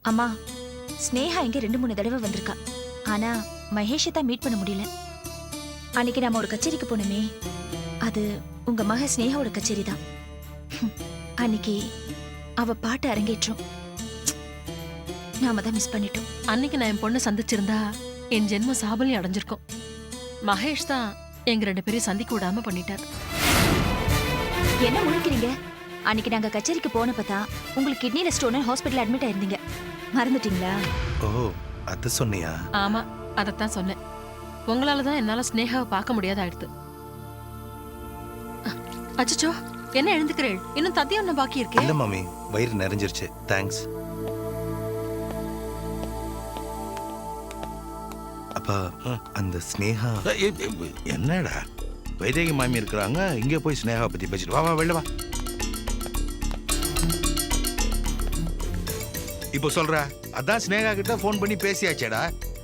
அம்மா, ஸ்னேகா இங்க 2-3 தடவை வந்திருக்கா. ஆனா மகேஷை தான் மீட் பண்ண முடியல. அன்னைக்கு நாம ஒரு கச்சேரிக்கு போனோமே, அது உங்க மக ஸ்னேகாவோட கச்சேரி தான். அன்னைக்கு அவ பாட்டு அரங்கேற்றோம். நாம தான் மிஸ் பண்ணிட்டோம். அன்னைக்கு நான் என் பொண்ணை சந்திச்சிருந்தா என் ஜென்ம சாபல்யம் அடைஞ்சிருக்கும். மகேஷ் தான் எங்க 2 பேரையும் சந்திக்க விடாம பண்ணிட்டார். என்ன முழிக்கிறீங்க? அன்னைக்கு நாங்க கச்சேரிக்கு போனப்பதான் உங்களுக்கு கிட்னில ஸ்டோன் ஹாஸ்பிட்டல் அட்மிட் ஆயிருந்தீங்க. மறந்துட்டீங்களா? ஓ, அது சொன்னியா? ஆமா, அதத்தான் சொன்னேன். உங்களாலதான் என்னால ஸ்னேகாவை பார்க்க முடியாத ஆயிடுது. அச்சச்சோ, என்ன எழுந்துக்கிறேள்? இன்னும் தத்தி ஒண்ணு பாக்கி இருக்கே. இல்ல மாமி, வயிறு நிறைஞ்சிருச்சு. தேங்க்ஸ். அப்பா, அந்த ஸ்னேகா என்னடா வைதேகி மாமி இருக்கிறாங்க, இங்க போய் ஸ்னேகா பத்தி பேசிட்டு வா. வெளில வா. இப்போ சொல்ற, அதான் ஸ்னேகா கிட்ட போன் பண்ணி பேசியாச்சேடா.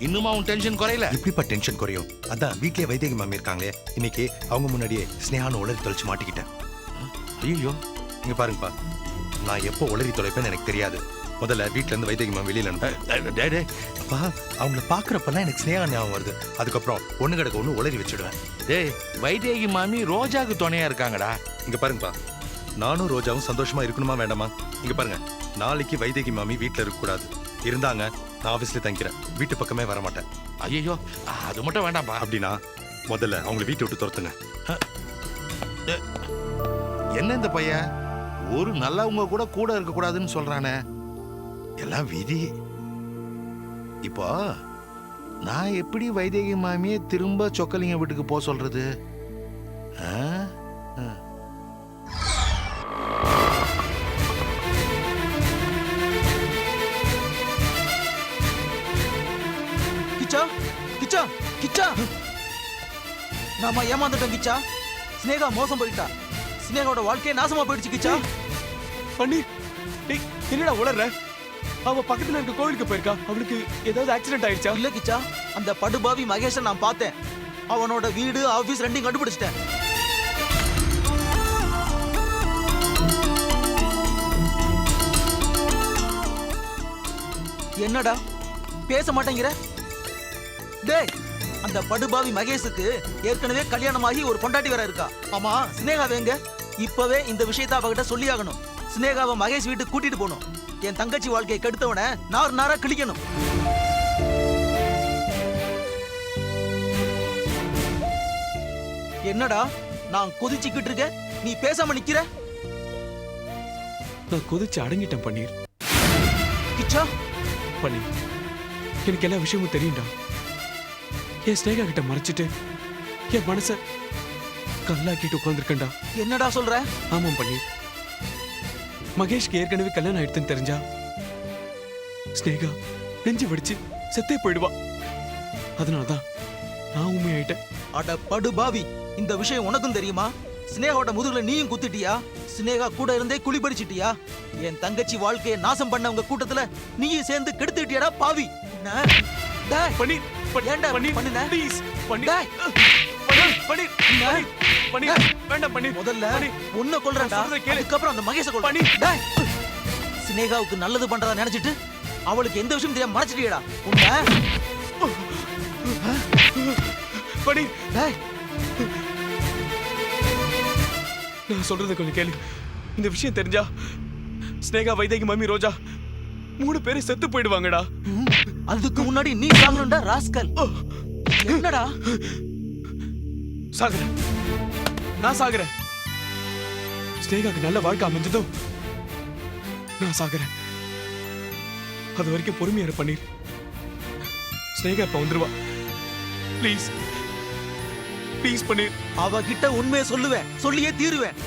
இன்னுமா உன் டென்ஷன் குறையல? இப்படிப்பா டென்ஷன் குறையும். அதான் வீட்லயே வைதேகி மாமி இருக்காங்களே, இன்னைக்கு அவங்க முன்னாடியே ஸ்னேகான்னு உளறி தொலைச்சு மாட்டிக்கிட்டேன். ஐயோ, இங்க பாருங்கப்பா, நான் எப்போ உளறி தொலைப்பேன்னு எனக்கு தெரியாது. முதல்ல வீட்டுல இருந்து வைதேகி மாமி வெளியில அனுப்ப. அப்பா, அவங்கள பாக்குறப்பெல்லாம் எனக்கு ஸ்னேகா ஞாபகம் வருது. அதுக்கப்புறம் ஒண்ணு கிடக்க ஒண்ணு உளறி வச்சிடுவேன். டேய், வைதேகி மாமி ரோஜாக்கு துணையா இருக்காங்கடா. இங்க பாருங்கப்பா, நானும் ரோஜாவும் சந்தோஷமா இருக்கணுமா வேண்டாமா? இங்க பாருங்க, நாளைக்கு வைதேகி மாமி வீட்டுல இருக்க கூடாது. இருந்தாங்க, நான் ஆபீஸ்ல தங்கிறேன். வீட்டு பக்கமே வர மாட்டேன். ஐயோ, அது மட்டும் வேண்டாம்ப்பா. அப்படின்னா முதல்ல அவங்களை வீட்டை விட்டு துரத்துங்க. என்ன இந்த பையன் ஒரு நல்லவங்க கூட கூட இருக்க கூடாதுன்னு சொல்றானே. எல்லாம் விதி. இப்போ நான் எப்படி வைதேகி மாமியை திரும்ப சொக்கலிங்க வீட்டுக்கு போக சொல்றது? கிச்சா கிச்சா கிச்சா, நாம ஏமாந்துட்டோம் கிச்சா. ஸ்னேகா மோசம் போயிட்டா. ஸ்னேகாவோட வாழ்க்கையே நாசமா போயிடுச்சு கிச்சா. பண்ணி, டேய், என்னடா உளற? அவ பக்கத்துல இருக்க கோவிலுக்கு போயிருக்கா. அவளுக்கு ஏதாவது ஆக்சிடென்ட் ஆயிடுச்சா? இல்ல கிச்சா, அந்த படுபாவி மகேஷை நான் பார்த்தேன். அவனோட வீடு ஆபீஸ் ரெண்டையும் கண்டுபிடிச்சிட்டேன். என்னடா பேச மாட்டேங்கிற? டேய், அந்த படுபாவி மகேஷுக்கு ஏற்கனவே கல்யாணமாகி ஒரு பொண்டாட்டி வேற இருக்கா. ஆமா, ஸ்னேகா வேங்க. இப்பவே இந்த விஷயத்தை அவகிட்ட சொல்லி ஆகணும். ஸ்னேகாவை மகேஷ் வீட்டுக்கு கூட்டிட்டு போகணும். என் தங்கச்சி வாழ்க்கையை கெடுத்தவன நார் நாரா கிழிக்கணும். என்னடா நான் கொதிச்சுக்கிட்டு இருக்க, நீ பேசாம நிக்கிற? நான் கொதிச்சு அடங்கிட்டேன் பன்னீர். கிச்சா, பன்னீர், எனக்கு எல்லா விஷயமும் தெரியும்டா. என் ஸ்னேகா கிட்ட மறைச்சிட்டு என் மனச கல்லாக்கிட்டு உட்கார்ந்துருக்கேன்டா. என்னடா சொல்ற? ஆமாம் பன்னீர், மகேஷ்க்கு ஏற்கனவே கல்யாணம் ஆயிடுதுன்னு தெரிஞ்சா ஸ்னேகா நெஞ்சு வடிச்சு செத்தே போயிடுவா. அதனாலதான் நான் உண்மையாயிட்டேன். அட படுபாவி, இந்த விஷயம் உனக்கும் தெரியுமா? ஸ்னேகாவோட முதுகுல நீயும் குத்திட்டியா? ஸ்னேகா கூட இருந்தே குளிபறிச்சிட்டியா? என் தங்கச்சி வாழ்க்கையை நாசம் பண்ணவங்க கூட்டத்துல நீயும் சேர்ந்து கெடுத்துட்டியாடா பாவி. டேய், பன்னீர், ஏன்டா பன்னீர், பண்ணுன? ப்ளீஸ் பன்னீர், டேய், பன்னீர், பன்னீர், பன்னீர், பன்னீர், வேண்டாம் பன்னீர். முதல்ல பன்னீர், உன்னை கொல்றேன்டா, சொல்றதை கேளு. அதுக்கப்புறம் அந்த மகேஷை கொல்றேன். பன்னீர். டேய், ஸ்னேகாவுக்கு நல்லது பண்றதா நினைச்சிட்டு அவளுக்கு எந்த விஷயம் தெரியாம மறைச்சிட்டியடா உன்னை. பன்னீர், டேய், நான் சொல்றத கொஞ்சம் கேளு. இந்த விஷயம் தெரிஞ்சா ஸ்னேகா, வைதேகி மாமி, ரோஜா 3 பேரும் செத்து போயிடுவாங்கடா. அதுக்கு முன்னாடி நீ சாகணும்டா ராஸ்கல். என்னடா? சாகுறேன், நான் சாகுறேன். ஸ்னேகாக்கு நல்ல வாழ்க்கை அமைஞ்சதும் நான் சாகுறேன். அது வரைக்கும் பொறுமையா இரு பன்னீர். ஸ்னேகா இப்ப வந்துருவா. ப்ளீஸ் ப்ளீஸ் பன்னீர். அவகிட்ட உண்மையை சொல்லுவேன், சொல்லியே தீருவேன்.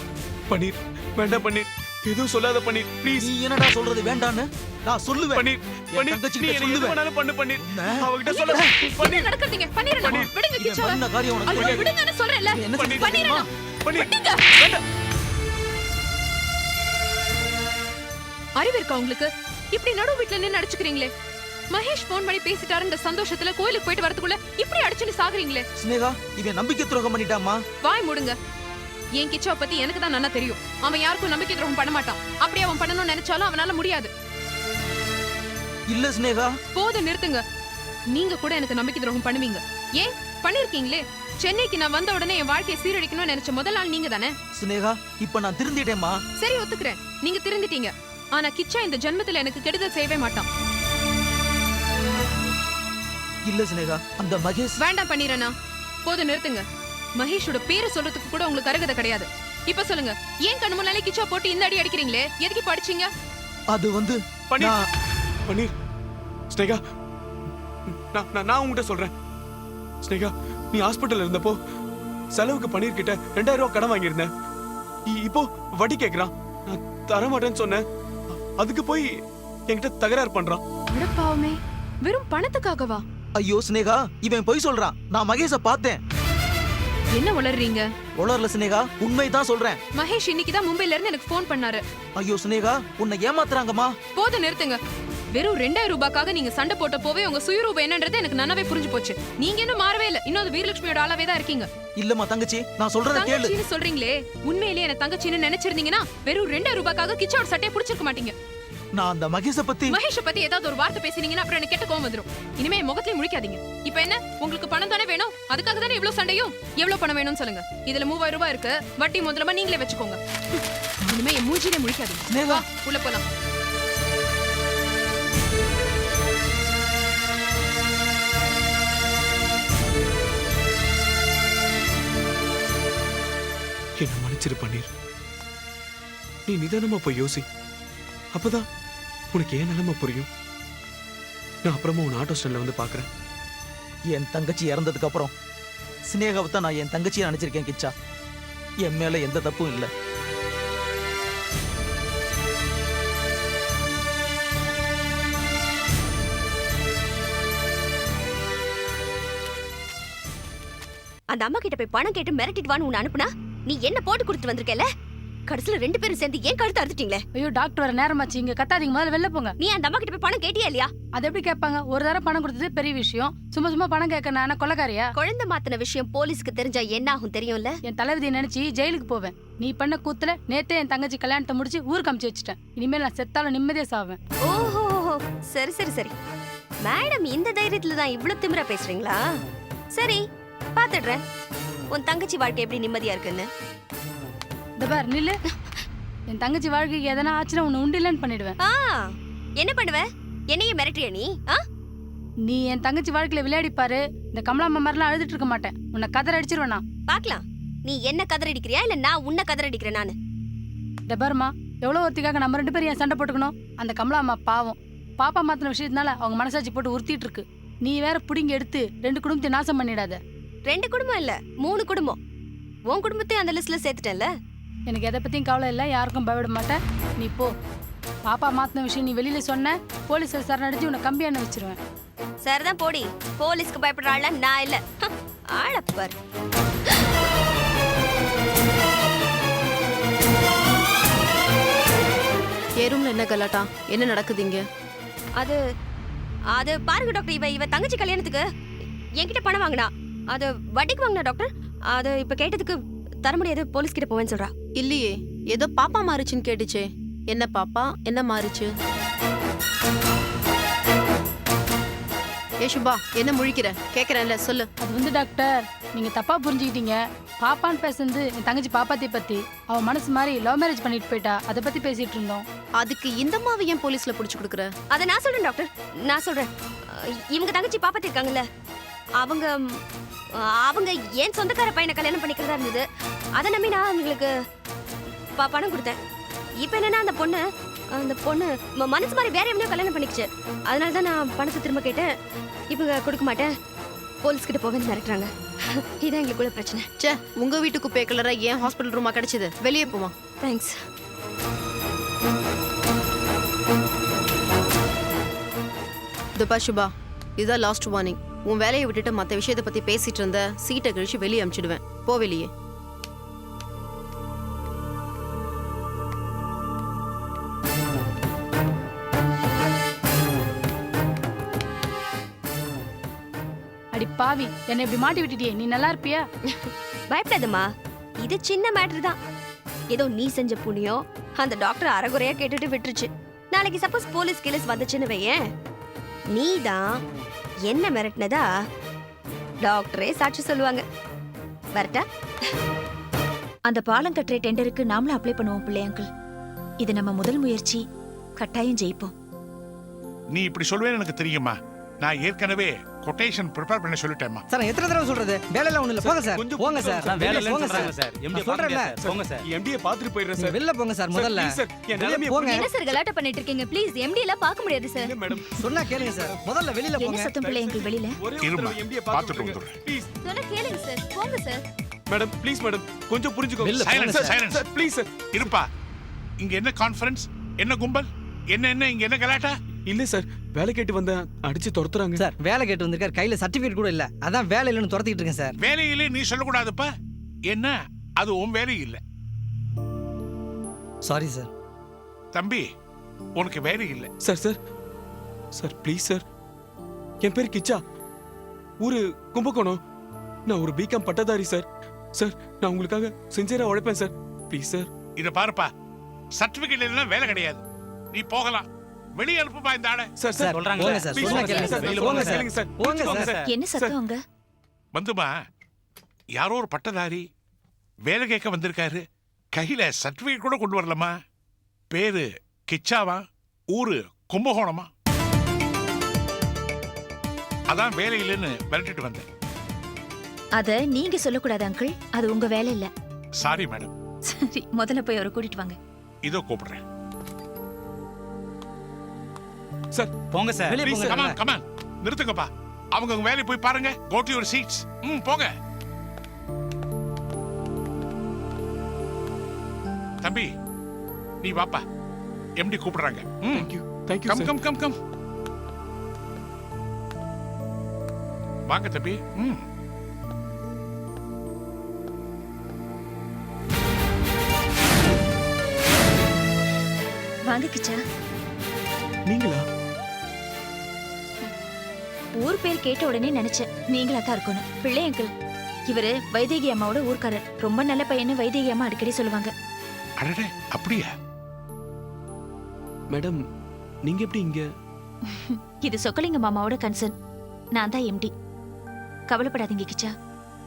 பன்னீர், வேண்டாம் பன்னீர், எதுவும் சொல்லாத பன்னீர், ப்ளீஸ். நீ என்னடா சொல்றது வேண்டான்னு நான் சொல்லுவேன். பன்னீர், என் பன்னீர், தங்கச்சி நீ கிட்ட என்ன எது சொல்லுவேன். வேணாலும் பண்ணு பன்னீர். உன்னை? அவகிட்ட சொல்ல என்ன பன்னீர். நடக்குதுங்க? பண்ணிரணும். பன்னீர். விடுங்க இவன் கிச்சா. பண்ண காரியம் உனக்கு ஐயோ, தெரியாது. விடுங்கன்னு சொல்றேன்ல. என்ன பன்னீர், செஞ்சு தெரியுமா? பன்னீர், விடுங்க. வேண்டாம். அறிவு இருக்கா உங்களுக்கு? இப்படி நடு வீட்ல நின்னு அடிச்சுக்கிறீங்களே. மகேஷ் போன் பண்ணி பேசிட்டாருங்க சந்தோஷத்துல கோயிலுக்கு போயிட்டு வரதுக்குள்ள இப்படி அடிச்சுன்னு சாகுறீங்களே. ஸ்னேகா, இவன் நம்பிக்கை துரோகம் பண்ணிட்டாமா. வாய் மூடுங்க. என் கிச்சாவை பத்தி எனக்கு தான் நல்லா தெரியும். அவன் யாருக்கும் நம்பிக்கை துரோகம் பண்ண மாட்டான். அப்படி அவன் பண்ணணும்னு நினைச்சாலும் அவனால முடியாது. இல்ல சினேகா. போதும் நிறுத்துங்க. நீங்க கூட எனக்கு நம்பிக்கை துரோகம் பண்ணுவீங்க. ஏன் பண்ணிருக்கீங்களே. சென்னைக்கு நான் வந்த உடனே என் வாழ்க்கையை சீரழிக்கணும்னு நினைச்ச முதல் ஆள் நீங்க தானே. சினேகா, இப்ப நான் திருந்திட்டேம்மா. சரி ஒத்துக்கிறேன், நீங்க திருந்திட்டீங்க. ஆனா கிச்சா இந்த ஜென்மத்துல எனக்கு கெடுதல் செய்யவே மாட்டான். இல்ல சினேகா, அந்த மகேஷ். வேண்டாம் பண்ணிரண்ணா, போதும் நிறுத்துங்க. மகேஷோட பேரை சொல்றதுக்கு கூட உங்களுக்கு அருகதை கிடையாது. இப்ப சொல்லுங்க, ஏன் கண்ணு முன்னாலே கிச்சா போட்டு இந்த அடி அடிக்கிறீங்களே, எதுக்கு படிச்சீங்க? அது வந்து பன்னீர் நான் பன்னீர் ஸ்னேகா, நான் உங்ககிட்ட சொல்றேன். ஸ்னேகா, நீ ஹாஸ்பிட்டல் இருந்தப்போ செலவுக்கு பன்னீர் கிட்ட 2000 ரூபாய் கடன் வாங்கியிருந்தேன். இப்போ வட்டி கேக்குறான். நான் தரமாட்டேன்னு சொன்னேன். அதுக்கு போய் என்கிட்ட தகராறு பண்றான். அடப்பாவமே, வெறும் பணத்துக்காகவா? ஐயோ சினேகா, இவன் பொய் சொல்றான். நான் மகேஷ பார்த்தேன். என்ன உளறீங்க? உளறல சினேகா, உண்மைதான் சொல்றேன். மகேஷ் இன்னைக்குதான் மும்பைல இருந்து எனக்கு ஃபோன் பண்ணாரு. ஐயோ சினேகா, உன்னை ஏமாத்துறாங்கம்மா. போதும் நிறுத்துங்க. வெறும் 2000 ரூபாய்க்காக நீங்க சண்டை போட்ட போவே உங்க சுயரூபம் என்னன்றது எனக்கு நல்லாவே புரிஞ்சு போச்சு. நீங்க இன்னும் மாறவே இல்ல. இன்னொரு வீரலட்சுமியோட ஆளாவே தான் இருக்கீங்க. இல்லம்மா தங்கச்சி, நான் சொல்றத கேளு. தங்கச்சின்னு சொல்றீங்களே, உண்மையிலேயே என்ன தங்கச்சின்னு நினைச்சிருந்தீங்கன்னா வெறும் 2000 ரூபாய்க்காக கிச்சாவோட சட்டையை புடிச்சிருக்க மாட்டீங்க. நான் அந்த மகேஷ பத்தி ஏதாவது ஒரு வார்த்தை பேசினீங்கன்னா அப்புறம் எனக்கு கெட்ட கோவம் வந்துரும். இனிமே முகத்திலே முழிக்காதீங்க. இப்போ என்ன, உங்களுக்கு பணம் தானே வேணும்? அதுக்காக தானே இவ்ளோ சண்டையும்? எவ்வளவு பணம் வேணும்னு சொல்லுங்க. இதுல 3000 ரூபாய் இருக்கு. வட்டி முதலமா நீங்களே வச்சுக்கோங்க. இனிமே என் மூஞ்சிலே முழிக்காதீங்க. சினேகா, உள்ள போலாம். என்ன மன்னிச்சிரு பன்னீர். நீ நிதானமா போய் யோசி. அப்பதான் உனக்கு ஏன் நிலைமை புரியும். நான் அப்புறமா உன் ஆட்டோ ஸ்டாண்ட்ல வந்து பாக்குறேன். என் தங்கச்சி இறந்ததுக்கு அப்புறம் சினேகாவை தான் நான் என் தங்கச்சியை நினைச்சிருக்கேன் கிச்சா. என் மேல எந்த தப்பும் இல்ல. அந்த அம்மா கிட்ட போய் பணம் கேட்டு மிரட்டிட்டு வான்னு உன்னை அனுப்புனா நீ என்ன போட்டு கொடுத்துட்டு வந்திருக்கல. கடைசியில 2 பேரும் சேர்ந்து ஏன் கழுத்து அறுத்துட்டீங்களே. ஐயோ டாக்டர் வர நேரமாச்சு, இங்க கத்தாதீங்க, முதல்ல வெளில போங்க. நீ அந்த அம்மா கிட்ட போய் பணம் கேட்டியா இல்லையா? அது எப்படி கேட்பாங்க? ஒரு தடவை பணம் கொடுத்தது பெரிய விஷயம். சும்மா சும்மா பணம் கேட்க நான் கொள்ளக்காரியா? குழந்தை மாத்தின விஷயம் போலீஸ்க்கு தெரிஞ்சா என்ன ஆகும் தெரியும்ல. என் தலைவிதியை நினைச்சு ஜெயிலுக்கு போவேன். நீ பண்ண கூத்துல நேத்தே என் தங்கச்சி கல்யாணத்தை முடிச்சு ஊருக்கு அமுச்சு வச்சுட்டேன். இனிமேல் நான் செத்தாலும் நிம்மதியா சாவேன். ஓஹோ, சரி சரி சரி. மேடம் இந்த தைரியத்துல தான் இவ்வளவு திமிரா பேசுறீங்களா? சரி, பாத்துடுறேன் உன் தங்கச்சி வாழ்க்கை எப்படி நிம்மதியா இருக்குன்னு. இந்த பார் நில்லு. என் தங்கச்சி வாழ்க்கைக்கு எதனா ஆச்சுன்னா உன்னை உண்டிலன்னு பண்ணிடுவேன். என்ன பண்ணுவ? என்னையே மிரட்டிய நீ? நீ என் தங்கச்சி வாழ்க்கையில விளையாடி பாரு. இந்த கமலாம்மா மாதிரிலாம் அழுதுட்டு இருக்க மாட்டேன். உன்னை கதற அடிச்சிருவேன் நான். பாக்கலாம், நீ என்ன கதறடிக்கிறியா இல்ல நான் உன்னை கதறடிக்கிறேன் நானு. இந்த பாருமா, எவ்வளோ ஒருத்திக்காக நம்ம 2 பேரும் ஏன் சண்டை போட்டுக்கணும்? அந்த கமலாம்மா பாவம், பாப்பா மாத்தின விஷயத்தினால அவங்க மனசாட்சி போட்டு உறுத்திட்டு இருக்கு. நீ வேற புடிங்க எடுத்து 2 குடும்பத்தை நாசம் பண்ணிடாத. 2 குடும்பம் இல்ல 3 குடும்பம். உன் குடும்பத்தையும் அந்த லிஸ்ட்ல சேர்த்துட்டேன்ல. எனக்கு எதை பத்தியும் கவலை இல்லை, யாருக்கும் பயப்பட மாட்டேன். நீ போ. பாப்பா மாத்தின விஷயம் நீ வெளியில சொன்ன, போலீஸ் சரணடைஞ்சு உன்னை கம்பி எண்ண வச்சிருவேன். சரிதான் போடி. போலீஸ்க்கு பயப்படுற ஆள நான் இல்ல. ஆளப்பர். ஏறும்ல என்ன கலாட்டா? என்ன நடக்குது இங்க? அது அது பாருங்க டாக்டர், இவ தங்கச்சி கல்யாணத்துக்கு என்கிட்ட பணம் வாங்கினா. அது வட்டிக்கு வாங்கினா டாக்டர். அது இப்ப கேட்டதுக்கு தர முடியாது, போலீஸ் கிட்ட போவேன்னு சொல்றா. இல்லையே, ஏதோ பாப்பா மாறிச்சுன்னு கேட்டுச்சே. என்ன பாப்பா, என்ன மாறிச்சு? ஏ சுபா, என்ன முழிக்கிற? கேக்குறேன்ல, சொல்லு. அது வந்து டாக்டர், நீங்க தப்பா புரிஞ்சுக்கிட்டீங்க. பாப்பான்னு பேசுறது என் தங்கச்சி பாப்பாத்தை பத்தி. அவ மனசு மாதிரி லவ் மேரேஜ் பண்ணிட்டு போயிட்டா, அதை பத்தி பேசிட்டு இருந்தோம். அதுக்கு இந்த மாவை ஏன் போலீஸ்ல புடிச்சு கொடுக்குற? அதை நான் சொல்றேன் டாக்டர், நான் சொல்றேன். இவங்க தங்கச்சி பாப்பாத்தி இருக்காங்கல்ல, அவங்க அவங்க ஏன் சொந்தக்கார பையனை கல்யாணம் பண்ணிக்கிறதா இருந்தது. அதை நம்பி நான் அவங்களுக்கு பணம் கொடுத்தேன். இப்ப என்னன்னா அந்த பொண்ணு மனசு மாதிரி வேற எவனையோ கல்யாணம் பண்ணிக்கிச்சு. அதனால தான் நான் பணத்தை திரும்ப கேட்டேன். இவங்க கொடுக்க மாட்டேன், போலீஸ் கிட்ட போவேன்னு மிரட்டுறாங்க. இதான் எங்களுக்குள்ள பிரச்சனை. சே, உங்க வீட்டு குப்பை கலரா ஏன் ஹாஸ்பிட்டல் ரூமா கிடைச்சது? வெளியே போமா. தேங்க்ஸ். துபா சுபா, இதுதான் லாஸ்ட் வார்னிங். உன் வேலையை விட்டுட்டு மத்த விஷயத்தை பத்தி பேசிட்டு இருந்த சீட்டை கழிச்சு வெளியே அனுப்பிச்சிடுவேன். போ வெளியே. அடி பாவி, என்னை இப்படி மாட்டி விட்டுட்டியே, நீ நல்லா இருப்பியா? பயப்படாதம்மா, இது சின்ன மேட்டர் தான். ஏதோ நீ செஞ்ச புண்ணியம் அந்த டாக்டர் அரைகுறையா கேட்டுட்டு விட்டுருச்சு. நாளைக்கு சப்போஸ் போலீஸ் கேஸ் வந்துச்சுன்னு வையேன், நீ தான் என்ன மிரட்டினதா டாக்டரே சாட்சி சொல்லுவாங்க. வரட்டா? அந்த பாலம் கட்டுற டெண்டருக்கு நாமளும் அப்ளை பண்ணுவோம் பிள்ளை அங்கிள். இது நம்ம முதல் முயற்சி, கட்டாயம் ஜெயிப்போம். நீ இப்படி சொல்லுவேன்னு எனக்கு தெரியுமா? நான் ஏற்கனவே கொட்டேஷன் ப்ரிப்பேர் பண்ண சொல்லிட்டேன்மா. சார் எத்தனை தடவை சொல்றது? வேலையில ஒண்ணு இல்ல, போங்க சார். கொஞ்சம் போங்க சார். சார், வெளில வேலை போங்க இல்லைன்னு சார். சொல்றாங்க நான் சொல்றேன்ல, போங்க சார். எம்டியை பார்த்துட்டு போயிடுறேன் நீங்க சார். வெளில போங்க சார் முதல்ல. please சார், என் வெளில நிலைமையை போங்க. என்ன சார் கலாட்டா பண்ணிட்டு இருக்கீங்க? ப்ளீஸ் எம்டி எல்லாம் பார்க்க முடியாது சார். இல்ல மேடம், சொன்னா கேளுங்க சார். முதல்ல வெளில என்ன போங்க. சத்தம் பிள்ளை அங்கிள் வெளியில? ஒரே ஒரு இருமா, தடவை எம்டியை பார்த்துட்டு பார்த்துட்டு வந்துடுறேன். ப்ளீஸ் சொன்னா கேளுங்க சார். போங்க சார். மேடம், ப்ளீஸ் மேடம், கொஞ்சம் புரிஞ்சுக்கோங்க. வெளில Silence, போங்க sir. silence. Sir please sir. இருப்பா. இங்க என்ன கான்ஃபரன்ஸ்? என்ன கும்பல்? என்ன இங்க என்ன கலாட்டா? இல்ல சார், வேலை கேட்டு வந்தேன், அடிச்சு துரத்துறாங்க. சார் வேலை கேட்டு வந்திருக்காரு, கையில சர்டிபிகேட் கூட இல்ல. அதான் வேலை இல்லைன்னு துரத்திட்டு இருக்கேன் சார். வேலையிலே நீ சொல்லக்கூடாதுப்பா. என்ன அது உன் வேலை இல்ல. Sorry sir. தம்பி, உனக்கு வேலை இல்ல. Sir sir sir please sir. என் பேர் கிச்சா, ஊரு கும்பகோணம். நான் ஒரு பிகாம் பட்டதாரி சார். சார் நான் உங்களுக்காக சின்சியரா உழைப்பேன் சார். Please sir. இத பாருப்பா, சர்டிபிகேட் இல்லைன்னா வேலை கிடையாது. நீ போகலாம். வெளியே அனுப்புப்பா இந்த ஆளை. சார் சார் சார் போங்க சார். ப்ளீஸ் சொன்னா சார், கேளுங்க சார், சார். வெளியில போங்க போங்க சார். சார். போங்க போங்க சார். சார். என்ன சத்தம் அங்க? வந்துமா, யாரோ ஒரு பட்டதாரி வேலை கேட்க வந்திருக்காரு. கையில சர்டிபிகேட் கூட கொண்டு வரலமா. பேரு கிச்சாவா, ஊரு கும்பகோணமா. அதான் வேலை இல்லைன்னு விரட்டிட்டு வந்தேன். அத நீங்க சொல்லக்கூடாது அங்கிள், அது உங்க வேலை இல்ல. Sorry madam. சரி, முதல்ல போய் அவரை கூட்டிட்டு வாங்க. இதோ கூப்பிடுறேன். சார் போங்க சார். வெளிய போங்க. கமான் கமான், நிறுத்துங்கப்பா. அவங்க உங்க வேலையை போய் பாருங்க. Go to your seats. போங்க. தம்பி நீ வாப்பா, எம்டி கூப்பிடுறாங்க. Thank you thank you come sir. Come come come. வாங்க தம்பி. வாங்க கிச்சா. நீங்களா? ஊர் பேர் கேட்ட உடனே நினைச்சேன் நீங்களா தான் இருக்கணும். பிள்ளை அங்கிள், இவரு வைதேகி அம்மாவோட ஊர்க்காரர். ரொம்ப நல்ல பையன்னு வைதேகி அம்மா அடிக்கடி சொல்லுவாங்க. அடடே, அப்படியா? மேடம், நீங்க எப்படி இங்க? இது சொக்கலிங்க மாமாவோட கன்சர்ன். நான் தான் எம்டி. கவலைப்படாதீங்க கிச்சா,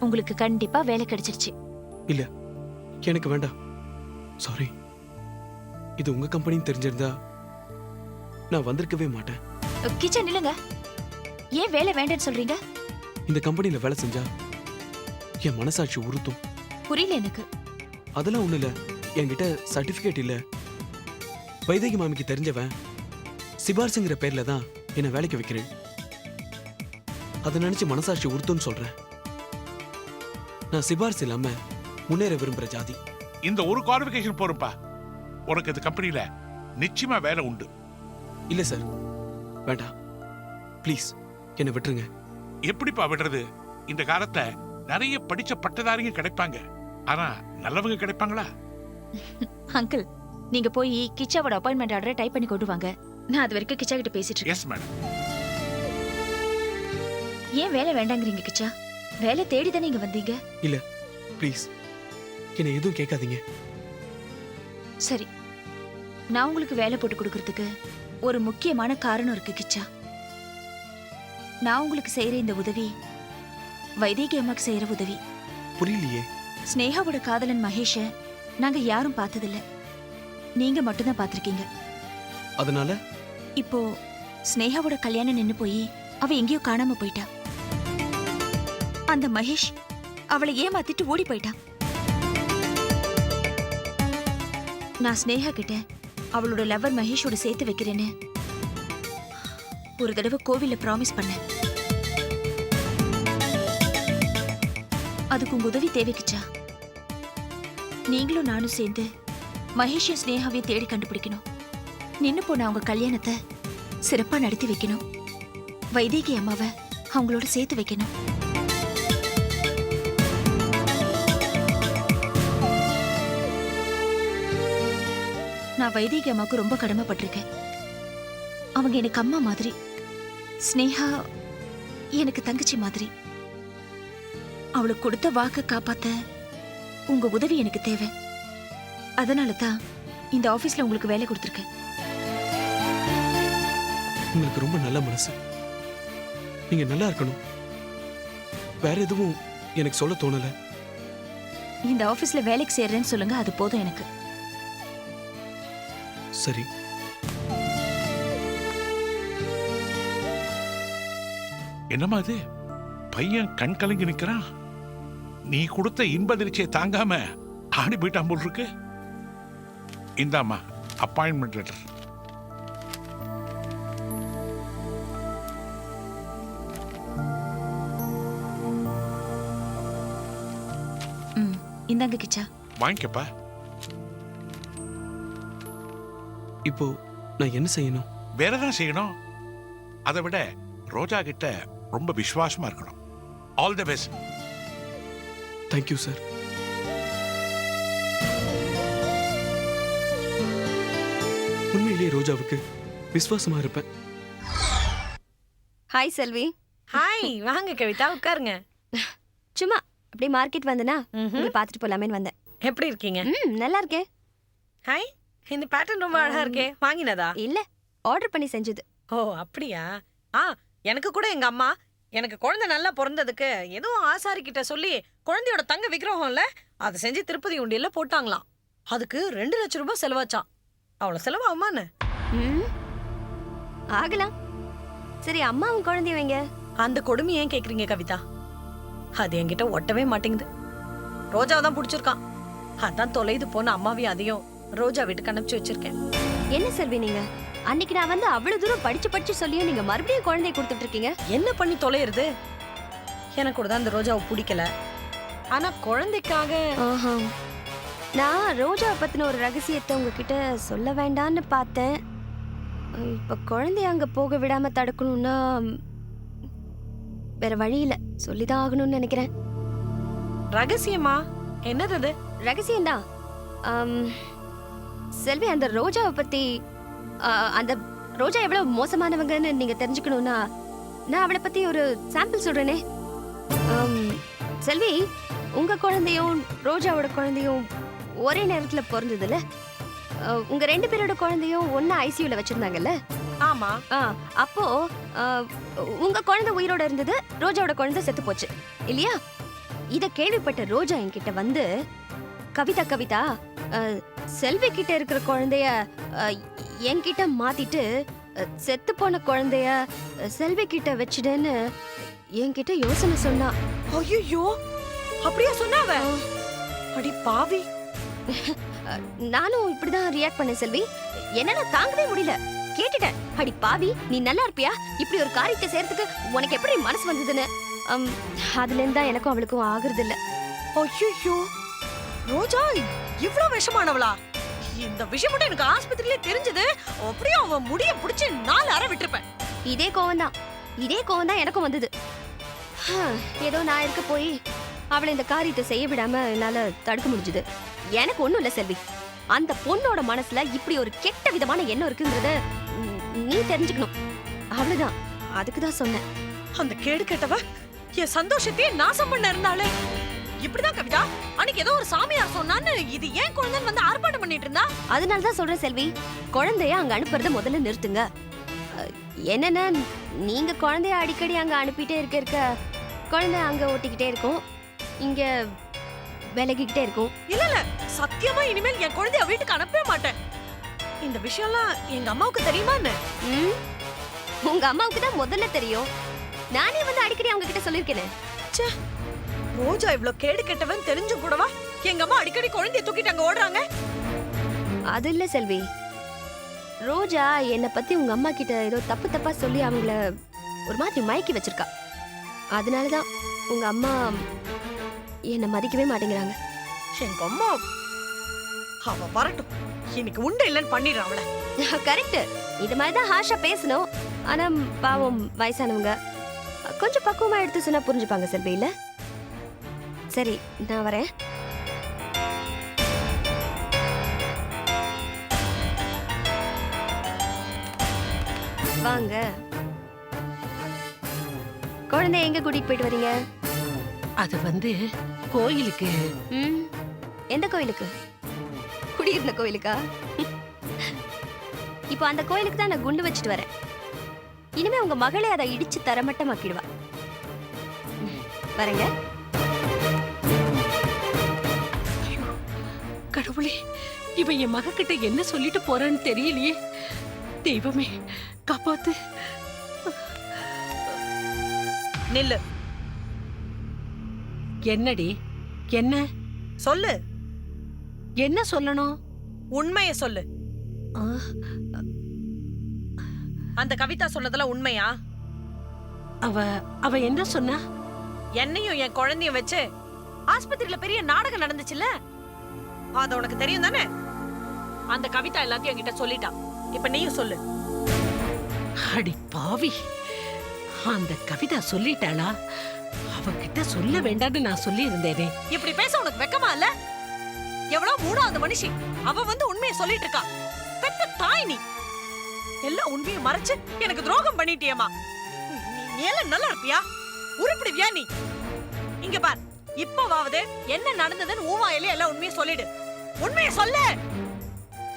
உங்களுக்கு கண்டிப்பா வேலை கிடைச்சிருச்சு. இல்ல, எனக்கு வேண்டாம். சாரி. இது உங்க கம்பெனின்னு தெரிஞ்சிருந்தா நான் வந்திருக்கவே மாட்டேன். கிச்சா நில்லுங்க. ஏன் வேலை வேண்டான்னு சொல்றீங்க? இந்த கம்பெனில வேலை செஞ்சா என் மனசாட்சி உறுத்தும். புரியல எனக்கு. அதெல்லாம் ஒண்ணு இல்ல, என்கிட்ட சர்டிபிகேட் இல்ல. வைதேகி மாமிக்கு தெரிஞ்சவன் சிபார்சுங்கிற பேர்ல தான் என்ன வேலைக்கு வைக்கிறேன். அதை நினைச்சு மனசாட்சி உறுத்துன்னு சொல்றேன். நான் சிபார்சு இல்லாம முன்னேற விரும்புற ஜாதி. இந்த ஒரு குவாலிஃபிகேஷன் போறப்பா, உனக்கு இந்த கம்பெனில நிச்சயமா வேலை உண்டு. இல்ல சார், வேண்டாம். ப்ளீஸ் என்ன விட்டுருங்க. எப்படிப்பா விடுறது? இந்த காலத்துல நிறைய படிச்ச பட்டதாரிங்க கிடைப்பாங்க, ஆனா நல்லவங்க கிடைப்பாங்களா? அங்கிள், நீங்க போய் கிச்சாவோட அப்பாயின்மெண்ட் ஆர்டரை டைப் பண்ணி கொண்டு வாங்க. நான் அது வரைக்கும் கிச்சா கிட்ட பேசிட்டு இருக்கேன். Yes madam. ஏன் வேலை வேண்டாங்கிறீங்க கிச்சா? வேலை தேடி தானே இங்க வந்தீங்க. இல்ல, ப்ளீஸ் என்ன எதுவும் கேட்காதீங்க. சரி, நான் உங்களுக்கு வேலை போட்டு கொடுக்கறதுக்கு ஒரு முக்கியமான காரணம் இருக்கு கிச்சா. நான் உங்களுக்கு செய்யற இந்த உதவி வைதேகி அம்மாக்கு செய்யற உதவி. புரியலையே. ஸ்னேகாவோட காதலன் மகேஷ நாங்க யாரும் பார்த்ததில்ல, நீங்க மட்டும்தான் பார்த்திருக்கீங்க. அதனால இப்போ ஸ்னேகாவோட கல்யாணம் நின்னு போய் அவ எங்கேயோ காணாம போயிட்டா. அந்த மகேஷ் அவளை ஏமாத்திட்டு ஓடி போயிட்டான். நான் ஸ்னேகா கிட்ட அவளோட லவர் மகேஷோட சேர்த்து வைக்கிறேன்னு ஒரு தடவை கோவில்ல ப்ராமிஸ் பண்ணேன். அதுக்கு உங்க உதவி தேவைக்குச்சா? நீங்களும் நானும் சேர்ந்து மகேஷும் ஸ்னேகாவையும் தேடி கண்டுபிடிக்கணும். நின்னு போன அவங்க கல்யாணத்தை சிறப்பா நடத்தி வைக்கணும். வைதேகி அம்மாவை அவங்களோட சேர்த்து வைக்கணும். நான் வைதேகி அம்மாவுக்கு ரொம்ப கடமைப்பட்டிருக்கேன். அவங்க எனக்கு அம்மா மாதிரி, ஸ்னேகா எனக்கு தங்கச்சி மாதிரி. அவளுக்கு கொடுத்த வாக்க காப்பாத்த உங்க உதவி எனக்கு தேவை. அதனால தான் இந்த ஆபீஸ்ல உங்களுக்கு வேலை கொடுத்திருக்கேன். உங்களுக்கு ரொம்ப நல்ல மனசு. நீங்க நல்லா இருக்கணும். வேற எதுவும் எனக்கு சொல்ல தோணல. இந்த ஆபீஸ்ல வேலைக்கு சேர்றேன்னு சொல்லுங்க, அது போதும் எனக்கு. சரி. என்னம்மா அது பையன் கண் கலங்கி நிக்கிறான். நீ கொடுத்த இன்ப அதிர்ச்சியை தாங்காம ஆடி போயிட்டான் போல் இருக்கு. இந்தாம்மா அப்பாயின்மெண்ட் லெட்டர். இந்தாங்க கிச்சா. வாங்கிக்கப்பா. இப்போ நான் என்ன செய்யணும்? வேறதான் செய்யணும். அதை விட ரோஜா கிட்ட ரொம்ப விசுவாசமா இருக்கணும். All the best. Thank you sir. உண்மையிலேயே ரோஜாவுக்கு விசுவாசமா இருப்பேன். ஹாய் செல்வி. ஹாய், வாங்க கவிதா, உட்காருங்க. சும்மா அப்படியே மார்க்கெட் வந்தனா உங்களை பார்த்துட்டு போலாமேன்னு வந்தேன். எப்படி இருக்கீங்க? நல்லா இருக்கேன். ஹாய், இந்த பேட்டர்ன் ரொம்ப அழகா இருக்கே. வாங்கினதா? இல்ல, ஆர்டர் பண்ணி செஞ்சது. ஓ அப்படியா? எனக்கு கூட எங்க அம்மா எனக்கு குழந்தை நல்லா பிறந்ததுக்கு எதுவும் ஆசாரி கிட்ட சொல்லி குழந்தையோட தங்க விக்கிரகம்ல அதை செஞ்சு திருப்பதி உண்டியல்ல போட்டாங்களாம். அதுக்கு 2 லட்சம் ரூபாய் செலவாச்சாம். அவ்வளவு செலவாகுமான்னு? ஆகலாம். சரி, அம்மாவும் குழந்தைய வைங்க. அந்த கொடுமை ஏன் கேக்குறீங்க கவிதா? அது என்கிட்ட ஒட்டவே மாட்டேங்குது. ரோஜாவை தான் பிடிச்சிருக்கான். அதான் தொலைது போன அம்மாவையும் அதையும் ரோஜா வீட்டுக்கு அனுப்பிச்சு வச்சிருக்கேன். என்ன செல்வி நீங்க? அன்னைக்கு நான் வந்து அவ்வளவு தூரம் படிச்சு சொல்லியும் நீங்க மறுபடியும் குழந்தைய கொடுத்துட்டு இருக்கீங்க. என்ன பண்ணி தொலைறது? எனக்கு கூட தான் இந்த ரோஜாவை பிடிக்கல. ஆனா குழந்தைக்காக நான் ரோஜாவை பத்தின ஒரு ரகசியத்தை உங்ககிட்ட சொல்ல வேண்டான்னு பார்த்தேன். இப்ப குழந்தைய அங்க போக விடாம தடுக்கணும்னா வேற வழி இல்ல, சொல்லிதான் ஆகணும்னு நினைக்கிறேன். ரகசியமா? என்னது அது? ரகசியம்தான். செல்வி, அந்த ரோஜாவை பத்தி, அந்த ரோஜா எவ்வளவு மோசமானவங்கன்னு நீங்க தெரிஞ்சுக்கணும்னா நான் அவளை பத்தி ஒரு சாம்பிள் சொல்றேனே. செல்வி, உங்க குழந்தையும் ரோஜாவோட குழந்தையும் ஒரே நேரத்துல பிறந்ததுல, உங்க 2 பேரோட குழந்தையும் ஒன்னா ஐசியூல வச்சிருந்தாங்கல்ல? ஆமா. அப்போ உங்க குழந்தை உயிரோட இருந்தது, ரோஜாவோட குழந்தை செத்து போச்சு இல்லையா? இத கேள்விப்பட்ட ரோஜா என்கிட்ட வந்து, கவிதா செல்வி கிட்ட இருக்கிற குழந்தைய என்கிட்ட மாத்திட்டு செத்து போன குழந்தைய செல்வி கிட்ட வச்சிடுன்னு என்கிட்ட யோசனை சொன்னா. ஐயோ, அப்படியே சொன்னாவ? அடி பாவி. நானும் இப்படிதான் ரியாக்ட் பண்ணேன் செல்வி. என்னால தாங்கவே முடியல. கேட்டுட்டேன், அடி பாவி, நீ நல்லா இருப்பியா? இப்படி ஒரு காரியத்தை செய்யறதுக்கு உனக்கு எப்படி மனசு வந்ததுன்னு. அதுல இருந்தா எனக்கும் அவளுக்கும் ஆகுறது இல்ல. ஐயோ, ரோஜா இவ்வளவு விஷமானவளா? இந்த விஷயம் மட்டும் எனக்கு ஆஸ்பத்திரியிலே தெரிஞ்சது, அப்படியே அவன் முடிய புடிச்சு 4 அறை விட்டுருப்பேன். இதே கோவம் தான் எனக்கும் வந்தது. ஏதோ நான் இருக்க போய் அவளை இந்த காரியத்தை செய்ய விடாம என்னால தடுக்க முடிஞ்சது. எனக்கு ஒண்ணும் இல்ல செல்வி, அந்த பொண்ணோட மனசுல இப்படி ஒரு கெட்ட விதமான எண்ணம் இருக்குங்கிறத நீ தெரிஞ்சுக்கணும். அவ்வளவுதான், அதுக்குதான் சொன்னேன். அந்த கேடு கெட்டவ என் சந்தோஷத்தையே நாசம் பண்ண இருந்தாலே. இப்படிதான் கவிதா அன்னைக்கு ஏதோ ஒரு சாமியார் சொன்னான்னு இது ஏன் குழந்தைன்னு வந்து ஆர்ப்பாட்டம் பண்ணிட்டு இருந்தா. அதனாலதான் சொல்றேன் செல்வி, குழந்தைய அங்க அனுப்புறத முதல்ல நிறுத்துங்க. என்னன்னா, நீங்க குழந்தைய அடிக்கடி அங்க அனுப்பிட்டே இருக்க குழந்தை அங்க ஓட்டிக்கிட்டே இருக்கும், இங்க விலகிக்கிட்டே இருக்கும். இல்ல, சத்தியமா இனிமேல் என் குழந்தைய வீட்டுக்கு அனுப்பவே மாட்டேன். இந்த விஷயம்லாம் எங்க அம்மாவுக்கு தெரியுமான்னு? உங்க அம்மாவுக்கு தான் முதல்ல தெரியும். நானே வந்து அடிக்கடி அவங்க கிட்ட சொல்லிருக்கேன். ரோஜா இவ்வளவு கேடு கெட்டவன் தெரிஞ்சு கூடவா எங்க அம்மா அடிக்கடி குழந்தைய தூக்கிட்டு அங்க ஓடுறாங்க? அது இல்ல செல்வி, ரோஜா என்னை பத்தி உங்க அம்மா கிட்ட ஏதோ தப்பா சொல்லி அவங்கள ஒரு மாதிரி மயக்கி வச்சிருக்கா. அதனாலதான் உங்க அம்மா என்னை மதிக்கவே மாட்டேங்கிறாங்க. எங்க அம்மா அவ வரட்டும், இன்னைக்கு உண்டு இல்லைன்னு பண்ணிடுறான் அவளை. கரெக்ட், இது மாதிரிதான் ஹாஷா பேசணும். ஆனா பாவம் வயசானவங்க கொஞ்சம் பக்குவமா எடுத்து சொன்னா புரிஞ்சுப்பாங்க செல்வி இல்ல? சரி, நான் வரேன். வாங்க. குழந்தை எங்க கூட்டிட்டு போயிட்டு வரீங்க? அது வந்து கோயிலுக்கு. எந்த கோயிலுக்கு? குடியிருந்த கோயிலுக்கா? இப்போ அந்த கோயிலுக்கு தான் நான் குண்டு வச்சுட்டு வரேன். இனிமே உங்க மகளே அதை இடிச்சு தரமட்டமாக்கிடுவா. வரேங்க. கடவுளே, இவன் என் மகக்கிட்ட என்ன சொல்லிட்டு போறான்னு தெரியலையே. தெய்வமே காப்பாத்து. நில்லு. என்னடி? என்ன சொல்லு. என்ன சொல்லணும்? உண்மையை சொல்லு. அந்த கவிதா சொன்னதெல்லாம் உண்மையா? அவ அவ என்ன சொன்னா? என்னையும் என் குழந்தையும் வச்சு ஆஸ்பத்திரியில பெரிய நாடகம் நடந்துச்சுல்ல, அது உனக்கு தெரியும் தானே? அந்த கவிதா எல்லாத்தையும் என்கிட்ட சொல்லிட்டா. இப்ப நீயும் சொல்லு. அடி பாவி, அந்த கவிதா சொல்லிட்டாளா? அவகிட்ட சொல்ல வேண்டாம்னு நான் சொல்லி இருந்தேனே. இப்படி பேச உனக்கு வெக்கமா இல்ல? எவ்வளவு மூணாவது மனுஷி அவ வந்து உண்மையை சொல்லிட்டு இருக்கா. பெத்த தாய் நீ. எல்லாம் உண்மையை மறைச்சு எனக்கு துரோகம் பண்ணிட்டியேமா. நீ எல்லாம் நல்லா இருப்பியா? உருப்பிடுவியா நீ? இங்க பார், இப்பவாவது என்ன நடந்ததுன்னு ஊவாயிலே எல்லாம் உண்மையை சொல்லிடு. உண்மையை சொல்லு.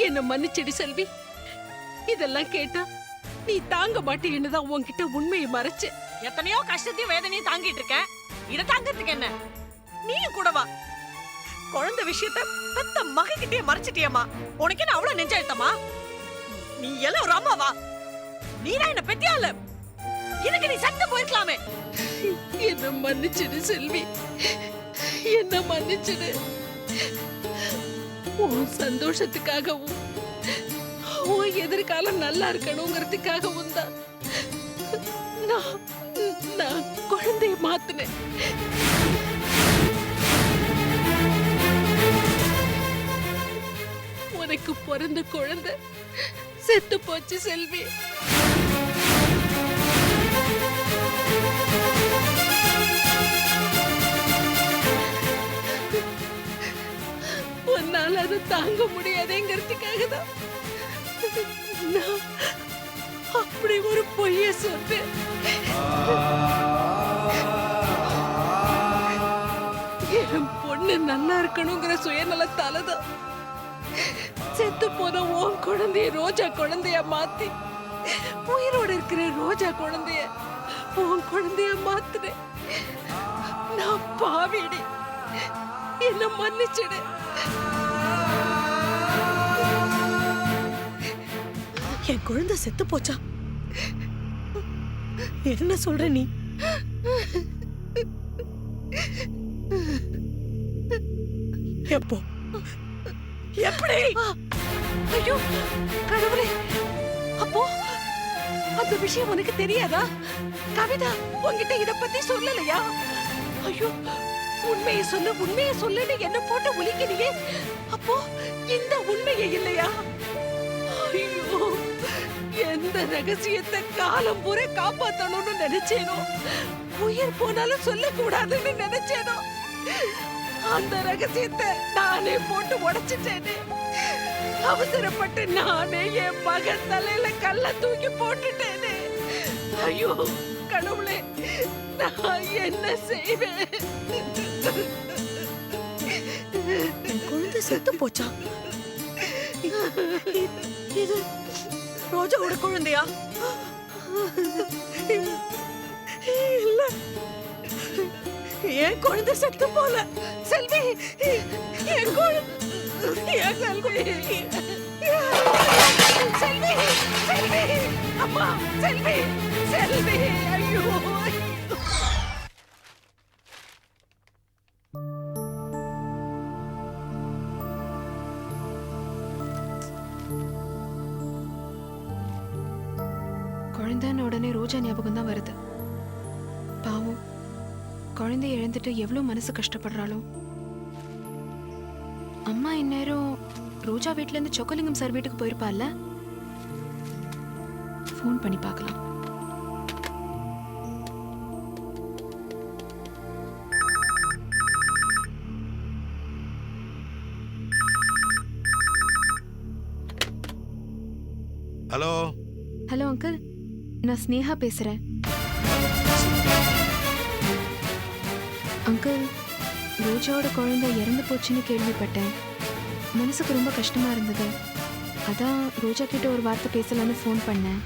என்ன மன்னிச்சிடு செல்வி. இதெல்லாம் கேட்டா நீ தாங்க மாட்டேன்னு தான் உன்கிட்ட உண்மையை மறைச்சு எத்தனையோ கஷ்டத்தையும் வேதனையும் தாங்கிட்டு இருக்கேன். இத தாங்கிறதுக்கு என்ன? நீயும் கூடவா? குழந்தை விஷயத்த பெத்த மகக்கிட்டே மறைச்சிட்டியம்மா. உனக்கு என்ன அவ்வளவு நெஞ்செழுத்தமா? நீ எல்லாம் ஒரு அம்மாவா? நீனா என்ன பெத்தியா இல்ல? எனக்கு நீ சத்த போயிருக்கலாமே. என்ன மன்னிச்சிடு செல்வி, என்ன மன்னிச்சிடு. உன் சந்தோஷத்துக்காகவும் உன் எதிர்காலம் நல்லா இருக்கணுங்கிறதுக்காகவும் தான் நான் குழந்தைய மாத்தினேன். உனக்கு பிறந்த குழந்தை செத்து போச்சு செல்வி. உன்னால அது தாங்க முடியாதேங்கிறதுக்காக தான் நான் அப்படி ஒரு பொய்ய சொன்னேன். என் பொண்ணு நல்லா இருக்கணுங்கிற சுயநலத்தாலதான் செத்து போன உன் குழந்தைய ரோஜா குழந்தைய மாத்தி உயிரோட இருக்கிற ரோஜா குழந்தைய உன் குழந்தைய மாத்துனேன். நான் பாவிடி, என்ன மன்னிச்சிடு. என் குழந்தை செத்து போச்சா? என்ன சொல்ற நீ? எப்போ? எப்படி? ஐயோ கடவுளே, அப்போ அந்த விஷயம் உனக்கு தெரியாதா? கவிதா உன்கிட்ட இத பத்தி சொல்லலையா? ஐயோ, உண்மையை சொல்லு உண்மையை சொல்லுன்னு என்ன போட்டு உலிக்கிறியே. அப்போ இந்த உண்மையே இல்லையா? ஐயோ, எந்த ரகசியத்தை காலம் பூரா காப்பாத்தணும்னு நினைச்சேனோ, உயிர் போனாலும் சொல்லக்கூடாதுன்னு நினைச்சேனோ, அந்த ரகசியத்தை நானே போட்டு உடைச்சிட்டேனே. அவசரப்பட்டு நானே என் மகன் தலையில கல்ல தூக்கி போட்டுட்டேனே. ஐயோ கடவுளே, நான் என்ன செய்வேன்? என் குழந்தை செத்து போச்சா? இது ரோஜாவோட குழந்தையா? இல்ல, என் குழந்தை செத்து போல. செல்வி, என் குழந்தை, என் செல்வி, செல்வி, செல்வி, அம்மா, செல்வி, செல்வி, ஐயோ. குழந்தைன்னு உடனே ரோஜா ஞாபகம் தான் வருது. பாவம், குழந்தைய இழந்துட்டு எவ்வளவு மனசு கஷ்டப்படுறாளோ. அம்மா இந்நேரம் ரோஜா வீட்ல இருந்து சொக்கலிங்கம் சார் வீட்டுக்கு போயிருப்பாள்ல. ஃபோன் பண்ணி பார்க்கலாம். ஹலோ. ஹலோ அங்கிள், நான் ஸ்னேகா பேசுறேன். அங்கிள், ரோஜாவோட குழந்தை இறந்து போச்சுன்னு கேள்விப்பட்டேன். மனசுக்கு ரொம்ப கஷ்டமா இருந்தது. அதான் ரோஜா கிட்ட ஒரு வார்த்தை பேசலான்னு ஃபோன் பண்ணேன்.